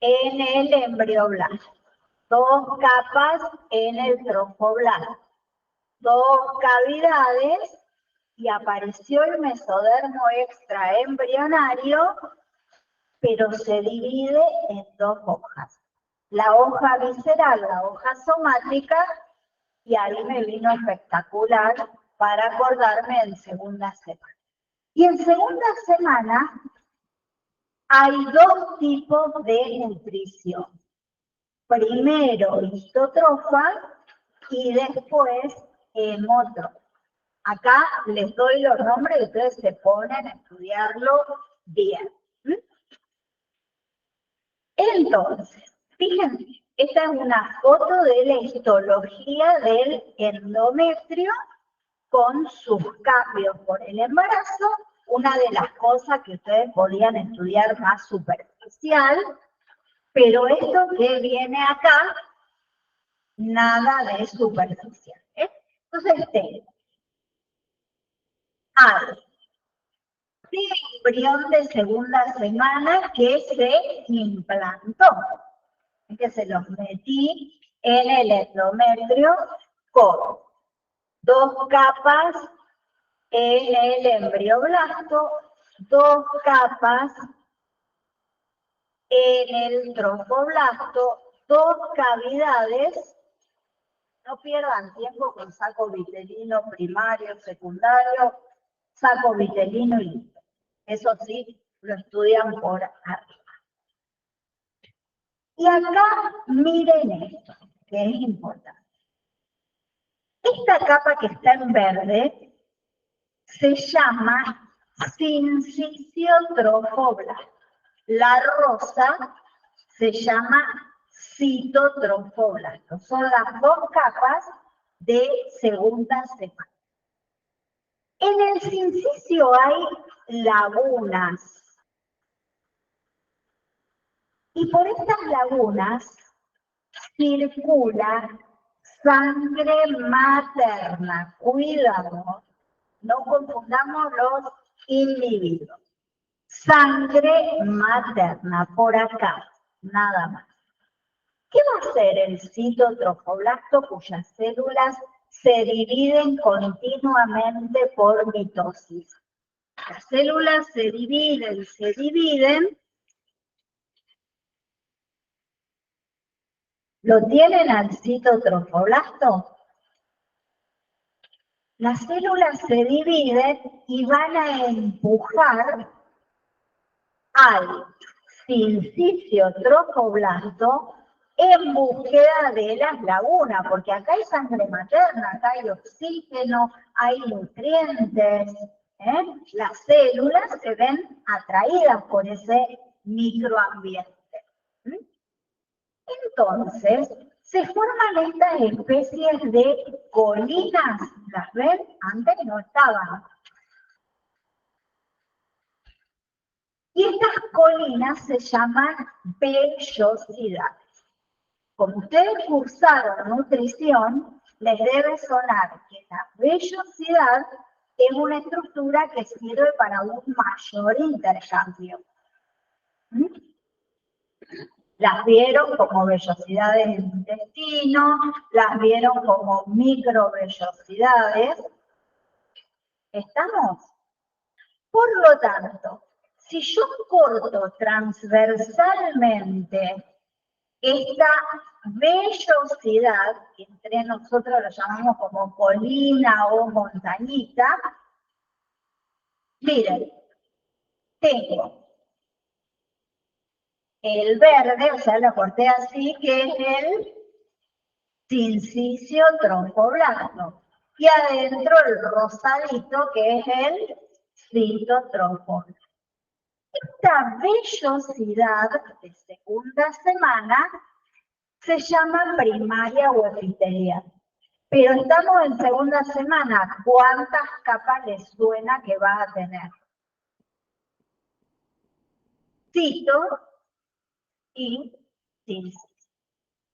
en el embrioblasto, 2 capas en el trofoblasto, 2 cavidades, y apareció el mesodermo extraembrionario, pero se divide en 2 hojas. La hoja visceral, la hoja somática, y ahí me vino espectacular para acordarme en segunda semana. Y en segunda semana hay 2 tipos de nutrición. Primero histotrofa y después hemotrofa. Acá les doy los nombres y ustedes se ponen a estudiarlo bien. Entonces, fíjense, esta es una foto de la histología del endometrio con sus cambios por el embarazo. Una de las cosas que ustedes podían estudiar más superficial, pero esto que viene acá, nada de superficial. Entonces, hay embrión de segunda semana que se implantó, que se los metí en el endometrio con 2 capas en el embrioblasto, 2 capas en el trofoblasto, 2 cavidades. No pierdan tiempo con saco vitelino primario, secundario, saco vitelino y listo. Eso sí, lo estudian por arriba. Y acá miren esto, que es importante. Esta capa que está en verde se llama sinciciotrofoblasto. La rosa se llama citotrofoblasto. Son las dos capas de segunda semana. En el sincicio hay lagunas. Y por estas lagunas circula sangre materna. Cuidado, no confundamos los individuos. Sangre materna, por acá, nada más. ¿Qué va a hacer el citotrofoblasto cuyas células se dividen continuamente por mitosis? Las células se dividen. ¿Lo tienen al citotrofoblasto? Las células se dividen y van a empujar al sinciciotrofoblasto en búsqueda de las lagunas, porque acá hay sangre materna, acá hay oxígeno, hay nutrientes. Las células se ven atraídas por ese microambiente. Entonces, se forman estas especies de colinas. ¿Las ven? Antes no estaban. Y estas colinas se llaman vellosidades. Como ustedes cursaron nutrición, les debe sonar que la vellosidad es una estructura que sirve para un mayor intercambio. Las vieron como vellosidades del intestino, las vieron como microvellosidades. ¿Estamos? Por lo tanto, si yo corto transversalmente esta vellosidad, que entre nosotros lo llamamos como colina o montañita, miren, tengo el verde, o sea, lo corté así, que es el sinciciotrofoblasto. Y adentro el rosadito, que es el citotrofoblasto. Esta vellosidad de segunda semana se llama primaria o epitelial. Pero estamos en segunda semana. ¿Cuántas capas les suena que va a tener? Cito y sincicio.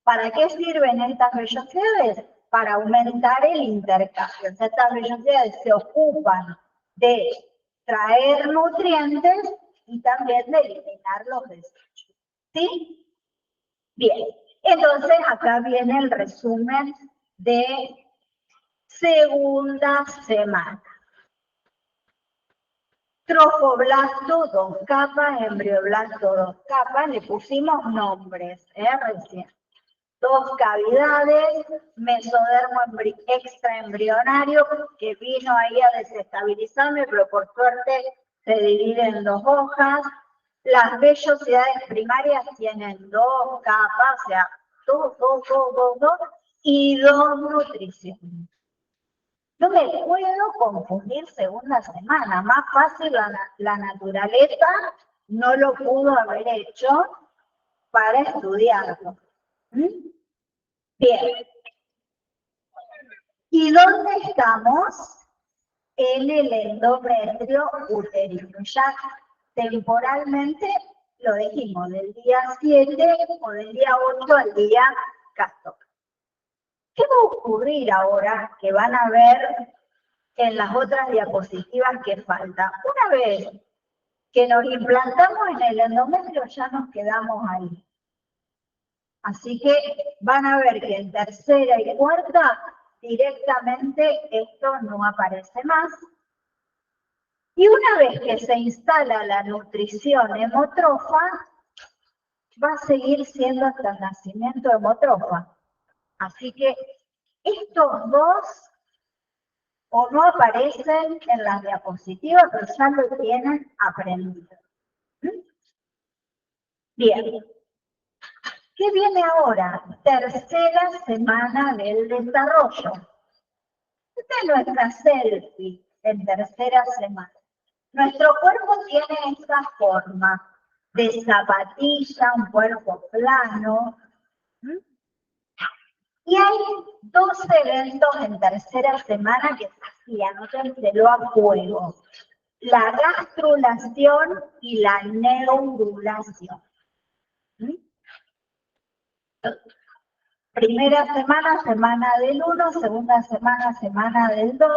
¿Para qué sirven estas vellosidades? Para aumentar el intercambio. O sea, estas vellosidades se ocupan de traer nutrientes y también de eliminar los desechos. ¿Sí? Bien. Entonces, acá viene el resumen de segunda semana. Trofoblasto, 2 capas, embrioblasto, 2 capas, le pusimos nombres, recién. 2 cavidades, mesodermo extraembrionario, que vino ahí a desestabilizarme, pero por suerte se divide en 2 hojas. Las vellosidades primarias tienen 2 capas, o sea, 2, y 2 nutriciones. No me puedo confundir segunda semana, más fácil la naturaleza no lo pudo haber hecho para estudiarlo. Bien. ¿Y dónde estamos? En el endometrio uterino. Ya temporalmente lo dijimos, del día 7 o del día 8 al día 14. ¿Qué va a ocurrir ahora que van a ver en las otras diapositivas que faltan? Una vez que nos implantamos en el endometrio, ya nos quedamos ahí. Así que van a ver que en tercera y cuarta directamente esto no aparece más. Y una vez que se instala la nutrición hemotrofa, va a seguir siendo hasta el nacimiento hemotrofa. Así que estos dos o no aparecen en las diapositivas, pero ya lo tienen aprendido. Bien. ¿Qué viene ahora? Tercera semana del desarrollo. Esta es nuestra selfie. en tercera semana. Nuestro cuerpo tiene esta forma de zapatilla, un cuerpo plano. Y hay dos eventos en tercera semana que así, anótenselo a fuego. La gastrulación y la neurulación. Primera semana, semana del 1, segunda semana, semana del 2,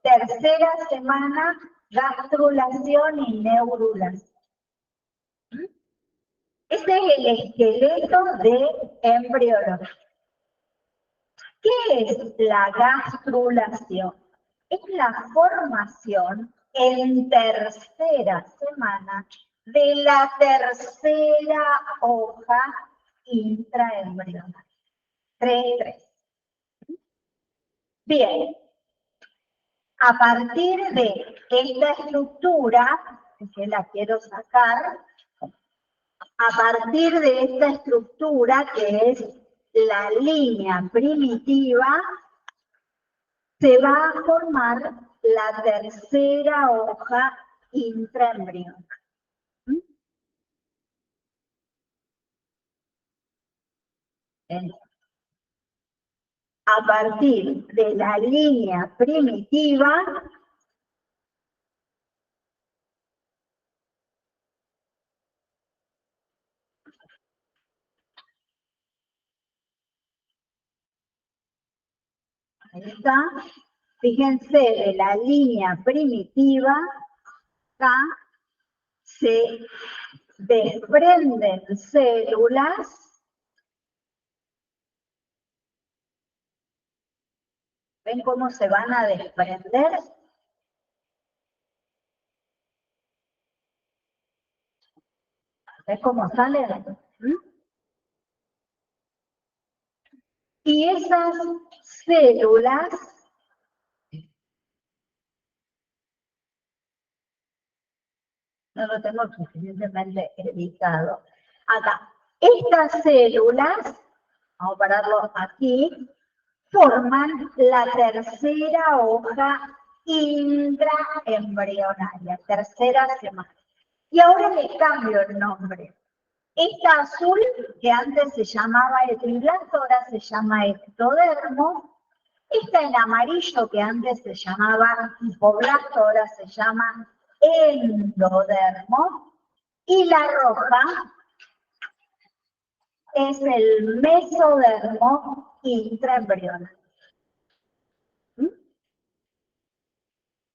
tercera semana, gastrulación y neurulación. Este es el esqueleto de embriología. ¿Qué es la gastrulación? Es la formación en tercera semana de la tercera hoja intraembrionaria. 3. Bien, a partir de esta estructura, que la quiero sacar, a partir de esta estructura que es la línea primitiva, se va a formar la tercera hoja intraembrionaria. A partir de la línea primitiva, ahí está, fíjense, de la línea primitiva, acá se desprenden células. ¿Ven cómo se van a desprender? ¿Ven cómo salen? Y esas células no lo tengo suficientemente editado. Acá, estas células, vamos a pararlo aquí, forman la tercera hoja intraembrionaria, tercera semana. Y ahora le cambio el nombre. Esta azul, que antes se llamaba epiblasto, ahora se llama ectodermo. Esta en amarillo, que antes se llamaba hipoblasto, ahora se llama endodermo. Y la roja es el mesodermo intraembrionario.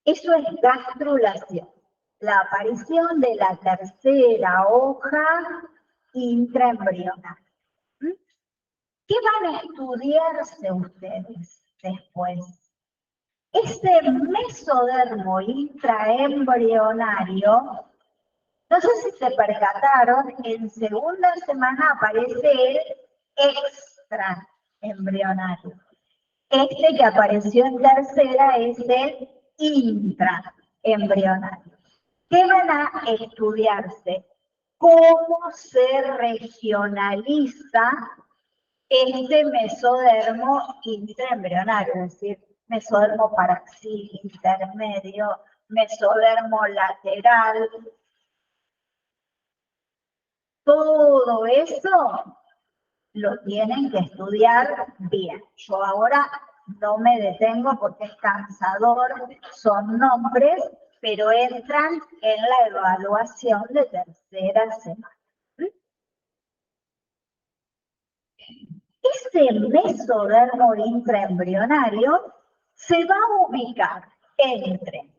Eso es gastrulación, la aparición de la tercera hoja intraembrionaria. ¿Qué van a estudiarse ustedes después? Este mesodermo intraembrionario, no sé si se percataron, en segunda semana aparece el extraembrionario. Este que apareció en tercera es el intraembrionario. ¿Qué van a estudiarse? ¿Cómo se regionaliza este mesodermo intraembrionario? Es decir, mesodermo paraxil, intermedio, mesodermo lateral. Todo eso lo tienen que estudiar bien. Yo ahora no me detengo porque es cansador, son nombres, pero entran en la evaluación de tercera semana. Este mesodermo intraembrionario se va a ubicar entre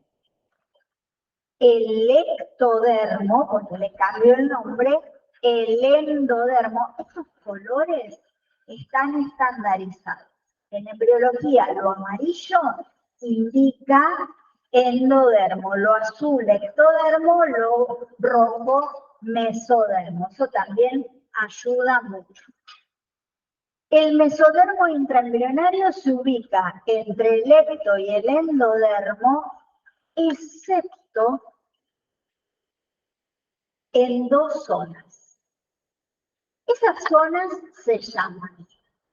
el ectodermo, porque le cambio el nombre, el endodermo. Estos colores están estandarizados. En embriología, lo amarillo indica endodermo, lo azul ectodermo, lo rojo mesodermo. Eso también ayuda mucho. El mesodermo intraembrionario se ubica entre el ecto y el endodermo, excepto en dos zonas. Esas zonas se llaman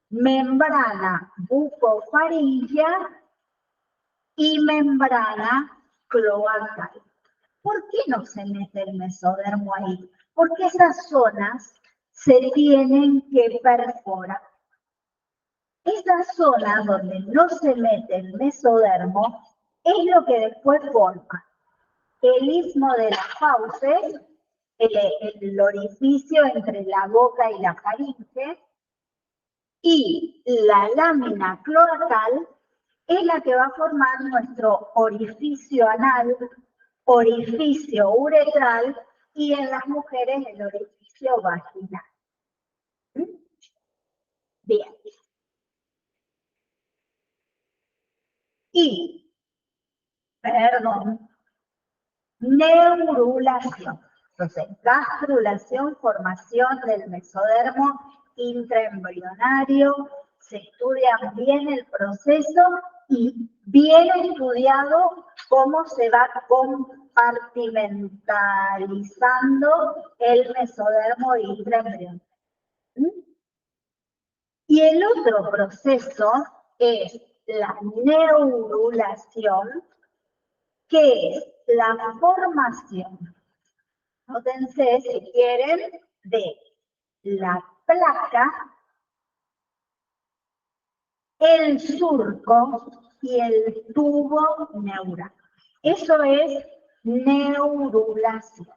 membrana bucofaringea y membrana cloacal. ¿Por qué no se mete el mesodermo ahí? Porque esas zonas se tienen que perforar. Esas zonas donde no se mete el mesodermo es lo que después forma el istmo de las fauces, el orificio entre la boca y la faringe, y la lámina cloacal es la que va a formar nuestro orificio anal, orificio uretral y en las mujeres el orificio vaginal. Bien. Y, perdón, neurulación. Entonces, gastrulación, formación del mesodermo intraembrionario, se estudia bien el proceso y bien estudiado cómo se va compartimentalizando el mesodermo intraembrionario. Y el otro proceso es la neurulación, que es la formación, nótense si quieren, de la placa, el surco y el tubo neural. Eso es neurulación.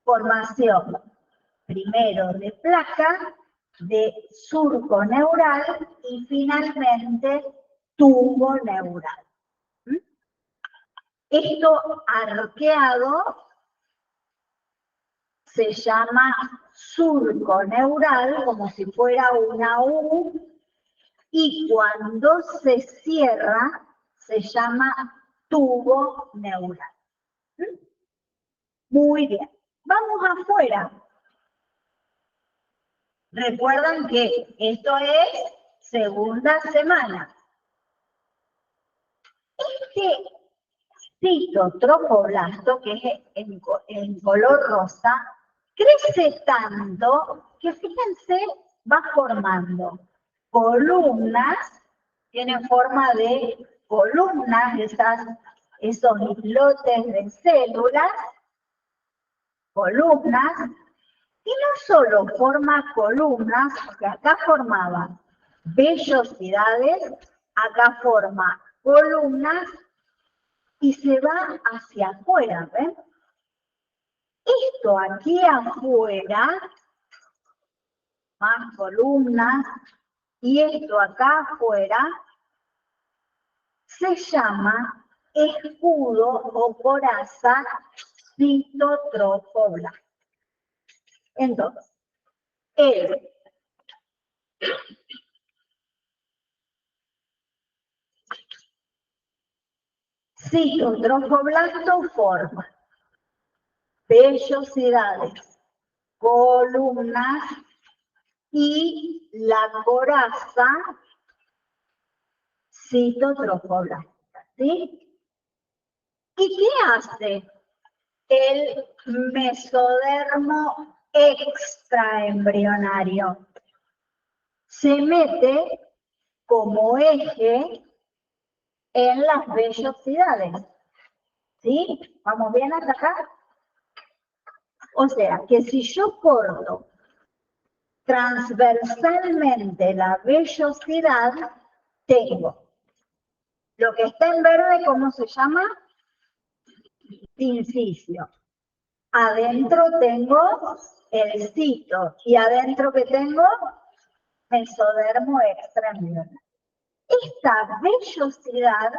Formación primero de placa, de surco neural y finalmente tubo neural. Esto arqueado se llama surco neural, como si fuera una U, y cuando se cierra se llama tubo neural. Muy bien. Vamos afuera. Recuerdan que esto es segunda semana. Este citotrofoblasto, que es en color rosa, crece tanto que, fíjense, va formando columnas, tiene forma de columnas, esos islotes de células, columnas, y no solo forma columnas, porque acá formaba vellosidades, acá forma columnas, y se va hacia afuera, ¿ven? Esto aquí afuera, más columnas, y esto acá afuera, se llama escudo o coraza citotrofoblasto. Entonces, el citotrofoblasto forma vellosidades, columnas y la coraza citotrofoblásta, ¿sí? ¿Y qué hace el mesodermo extraembrionario? Se mete como eje en las vellosidades, ¿sí? ¿Vamos bien hasta acá? O sea, que si yo corto transversalmente la vellosidad, tengo lo que está en verde, ¿cómo se llama? Inciso. Adentro tengo el cito y adentro que tengo mesodermo extraembrionario. Esta vellosidad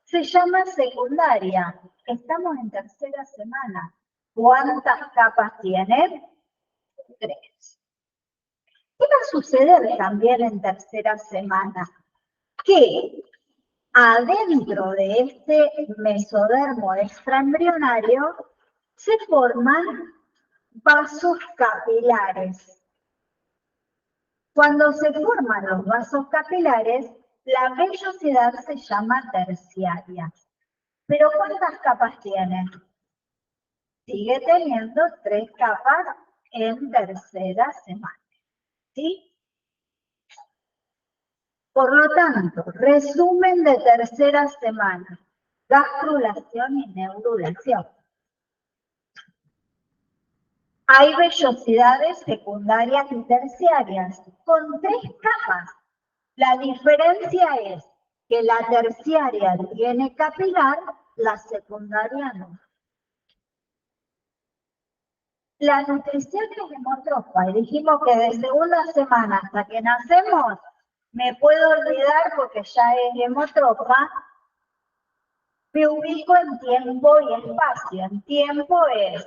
se llama secundaria. Estamos en tercera semana. ¿Cuántas capas tiene? 3. ¿Qué va a suceder también en tercera semana? Que adentro de este mesodermo extraembrionario se forman vasos capilares. Cuando se forman los vasos capilares, la vellosidad se llama terciaria. ¿Pero cuántas capas tiene? Sigue teniendo 3 capas en tercera semana. ¿Sí? Por lo tanto, resumen de tercera semana. gastrulación y neurulación. Hay vellosidades secundarias y terciarias con 3 capas. La diferencia es que la terciaria tiene capilar, la secundaria no. La nutrición es hemotrofa y dijimos que de segunda semana hasta que nacemos me puedo olvidar porque ya es hemotrofa. Me ubico en tiempo y espacio. En tiempo es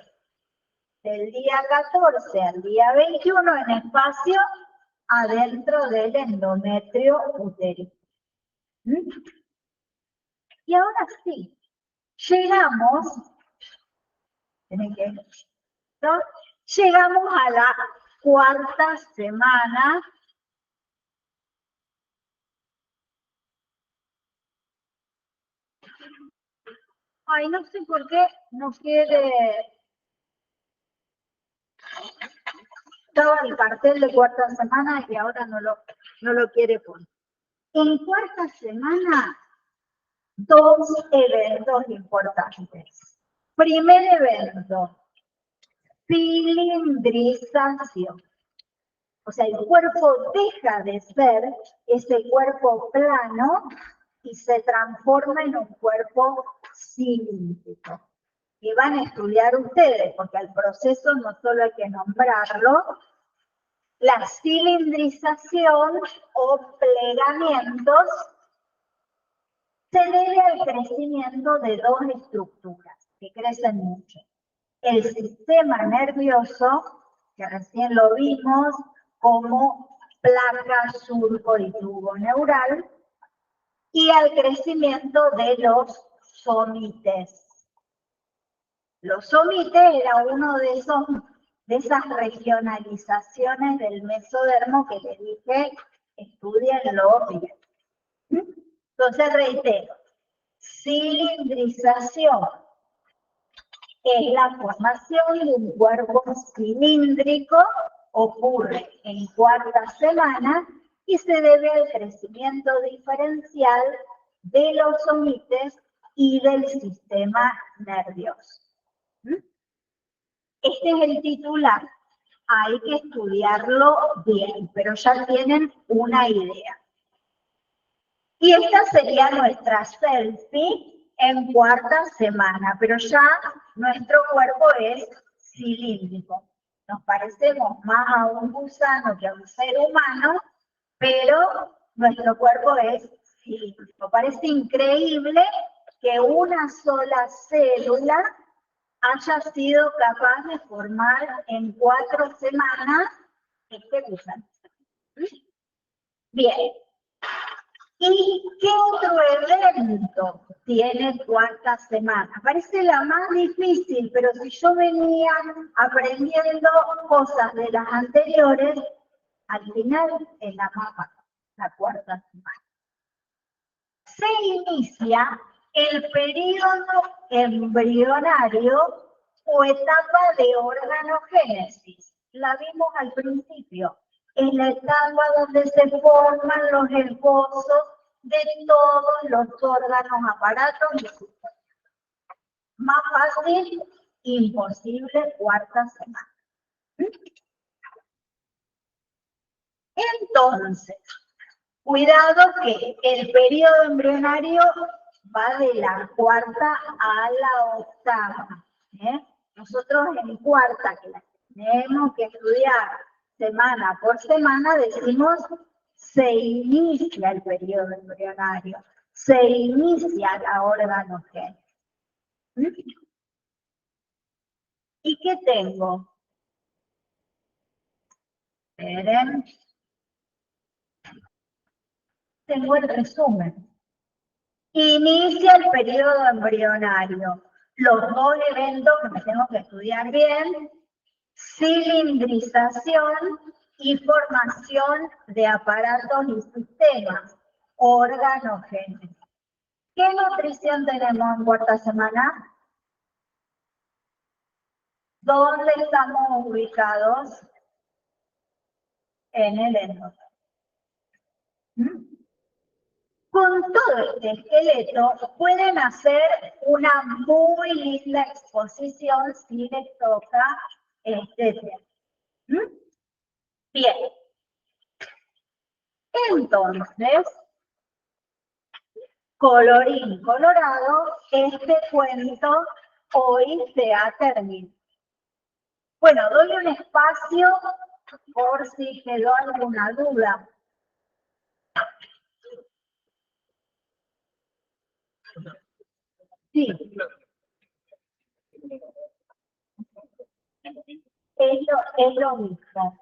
del día 14 al día 21, en espacio adentro del endometrio uterino. Y ahora sí, llegamos, ¿no? Llegamos a la 4ª semana. Ay, no sé por qué no quiere. Estaba el cartel de 4ª semana y ahora no lo quiere poner. En 4ª semana, 2 eventos importantes. Primer evento, cilindrización. O sea, el cuerpo deja de ser ese cuerpo plano y se transforma en un cuerpo cilíndrico. Y van a estudiar ustedes, porque al proceso no solo hay que nombrarlo. La cilindrización o plegamientos se debe al crecimiento de 2 estructuras que crecen mucho. El sistema nervioso, que recién lo vimos como placa, surco y tubo neural, y al crecimiento de los somites. Los somites era uno de esas regionalizaciones del mesodermo que les dije, estudienlo bien. Entonces reitero, cilindrización es la formación de un cuerpo cilíndrico, ocurre en 4ª semana y se debe al crecimiento diferencial de los somites y del sistema nervioso. Este es el titular. Hay que estudiarlo bien, pero ya tienen una idea. Y esta sería nuestra selfie en 4ª semana, pero ya nuestro cuerpo es cilíndrico. Nos parecemos más a un gusano que a un ser humano, pero nuestro cuerpo es cilíndrico. Parece increíble que una sola célula haya sido capaz de formar en 4 semanas este gusano. Bien. ¿Y qué otro evento tiene 4ª semana? Parece la más difícil, pero si yo venía aprendiendo cosas de las anteriores, al final es la más fácil, la 4ª semana. Se inicia el periodo embrionario o etapa de organogénesis. La vimos al principio. Es la etapa donde se forman los esbozos de todos los órganos, aparatos y sistemas. Más fácil, imposible, 4ª semana. Entonces, cuidado que el periodo embrionario va de la 4ª a la 8ª. Nosotros en 4ª, que la tenemos que estudiar semana por semana, decimos se inicia el periodo embrionario, se inicia la organogénesis. ¿Y qué tengo? Esperen. Tengo el resumen. Inicia el periodo embrionario. Los 2 eventos que me tengo que estudiar bien: cilindrización y formación de aparatos y sistemas, organogénesis. ¿Qué nutrición tenemos en 4ª semana? ¿Dónde estamos ubicados? En el endodermo. Con todo este esqueleto pueden hacer una muy linda exposición si les toca este tema. ¿Mm? Bien. Entonces, colorín colorado, este cuento hoy se ha terminado. Bueno, doy un espacio por si quedó alguna duda. Sí. Es lo mismo.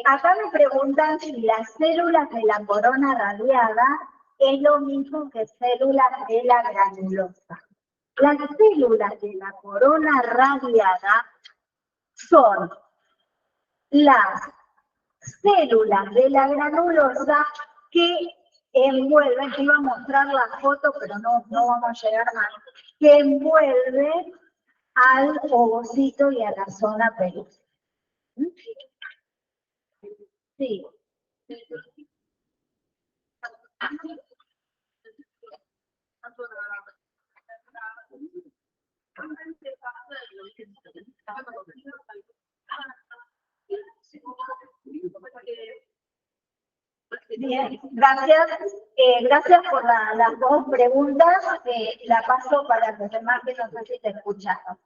Acá me preguntan si las células de la corona radiada es lo mismo que células de la granulosa. Las células de la corona radiada son las células de la granulosa que envuelven, te iba a mostrar la foto, pero no vamos a llegar más, que envuelve al ovocito y a la zona pelúcida. Sí. Bien, gracias. Gracias por las dos preguntas. La paso para los demás que no sé si te escucharon.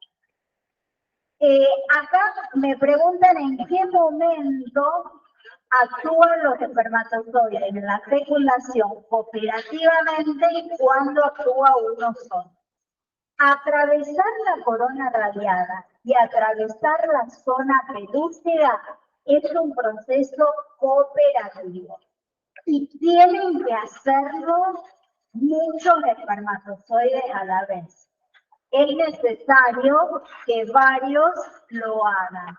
Acá me preguntan en qué momento actúan los espermatozoides en la fecundación cooperativamente y cuándo actúa uno solo. Atravesar la corona radiada y atravesar la zona pelúcida es un proceso cooperativo y tienen que hacerlo muchos espermatozoides a la vez. Es necesario que varios lo hagan.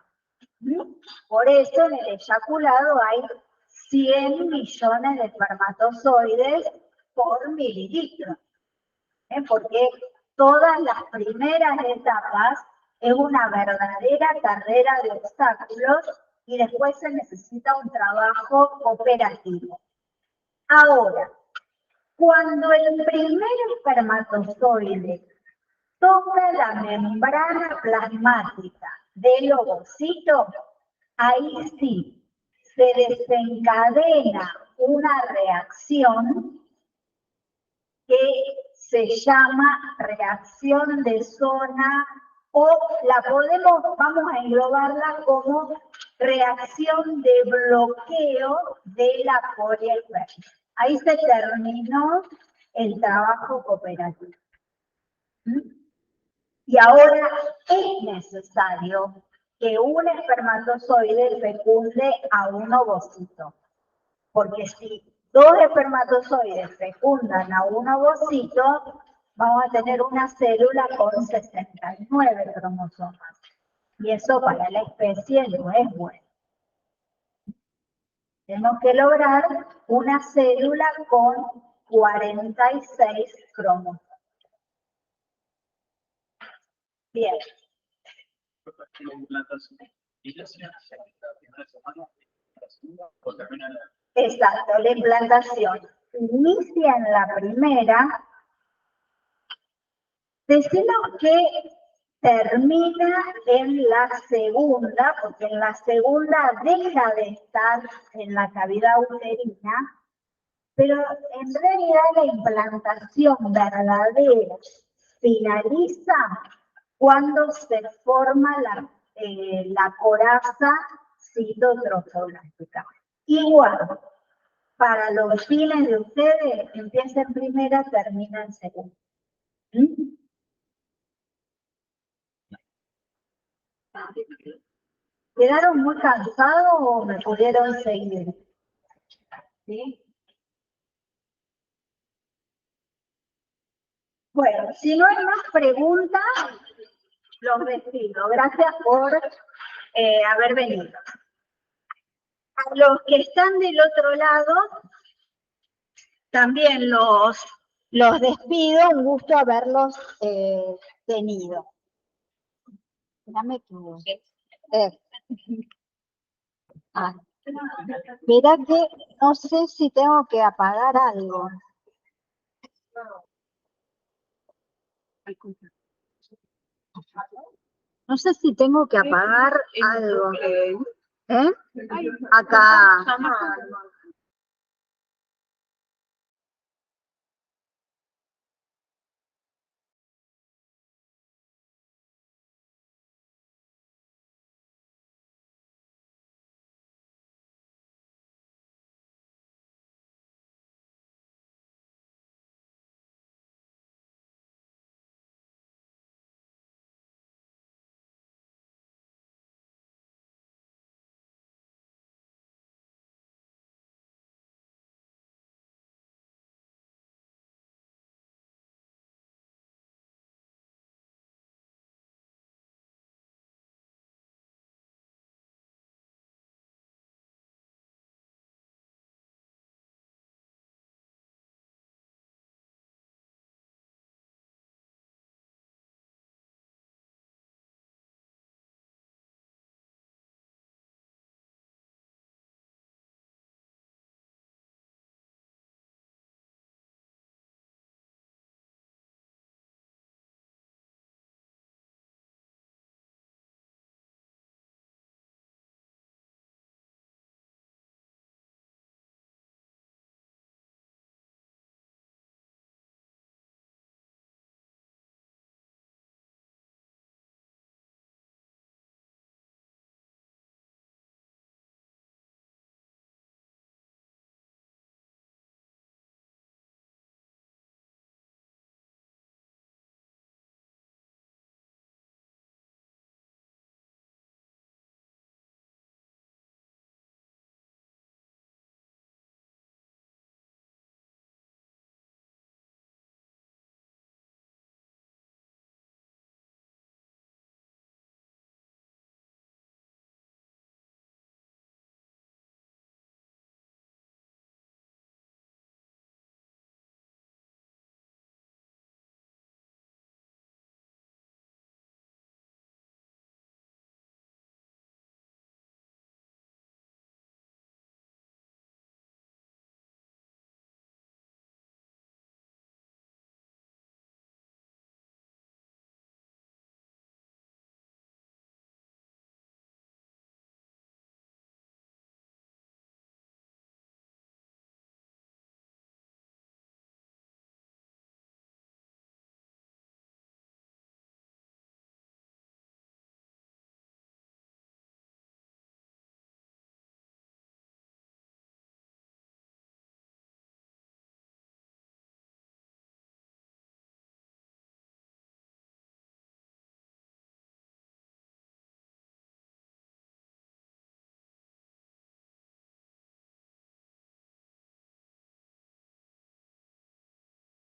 Por eso en el eyaculado hay 100 millones de espermatozoides por mililitro. Porque todas las primeras etapas es una verdadera carrera de obstáculos y después se necesita un trabajo cooperativo. Ahora, cuando el primer espermatozoide toca la membrana plasmática del ovocito, ahí sí se desencadena una reacción que se llama reacción de zona o vamos a englobarla como reacción de bloqueo de la poliéster. Ahí se terminó el trabajo cooperativo. Y ahora es necesario que un espermatozoide fecunde a un ovocito. Porque si dos espermatozoides fecundan a un ovocito, vamos a tener una célula con 69 cromosomas. Y eso para la especie no es bueno. Tenemos que lograr una célula con 46 cromosomas. Bien. Exacto, la implantación inicia en la primera. Decimos que termina en la segunda, porque en la segunda deja de estar en la cavidad uterina, pero en realidad la implantación verdadera finaliza cuando se forma la coraza citotrofolástica. Igual, para los fines de ustedes, empieza en primera, termina en segunda. ¿Quedaron muy cansados o me pudieron seguir? ¿Sí? Bueno, si no hay más preguntas, los despido. Gracias por haber venido. A los que están del otro lado, también los despido. Un gusto haberlos tenido. Dame tu... Mira que No sé si tengo que apagar algo. No sé si tengo que apagar algo. ¿Eh? Acá.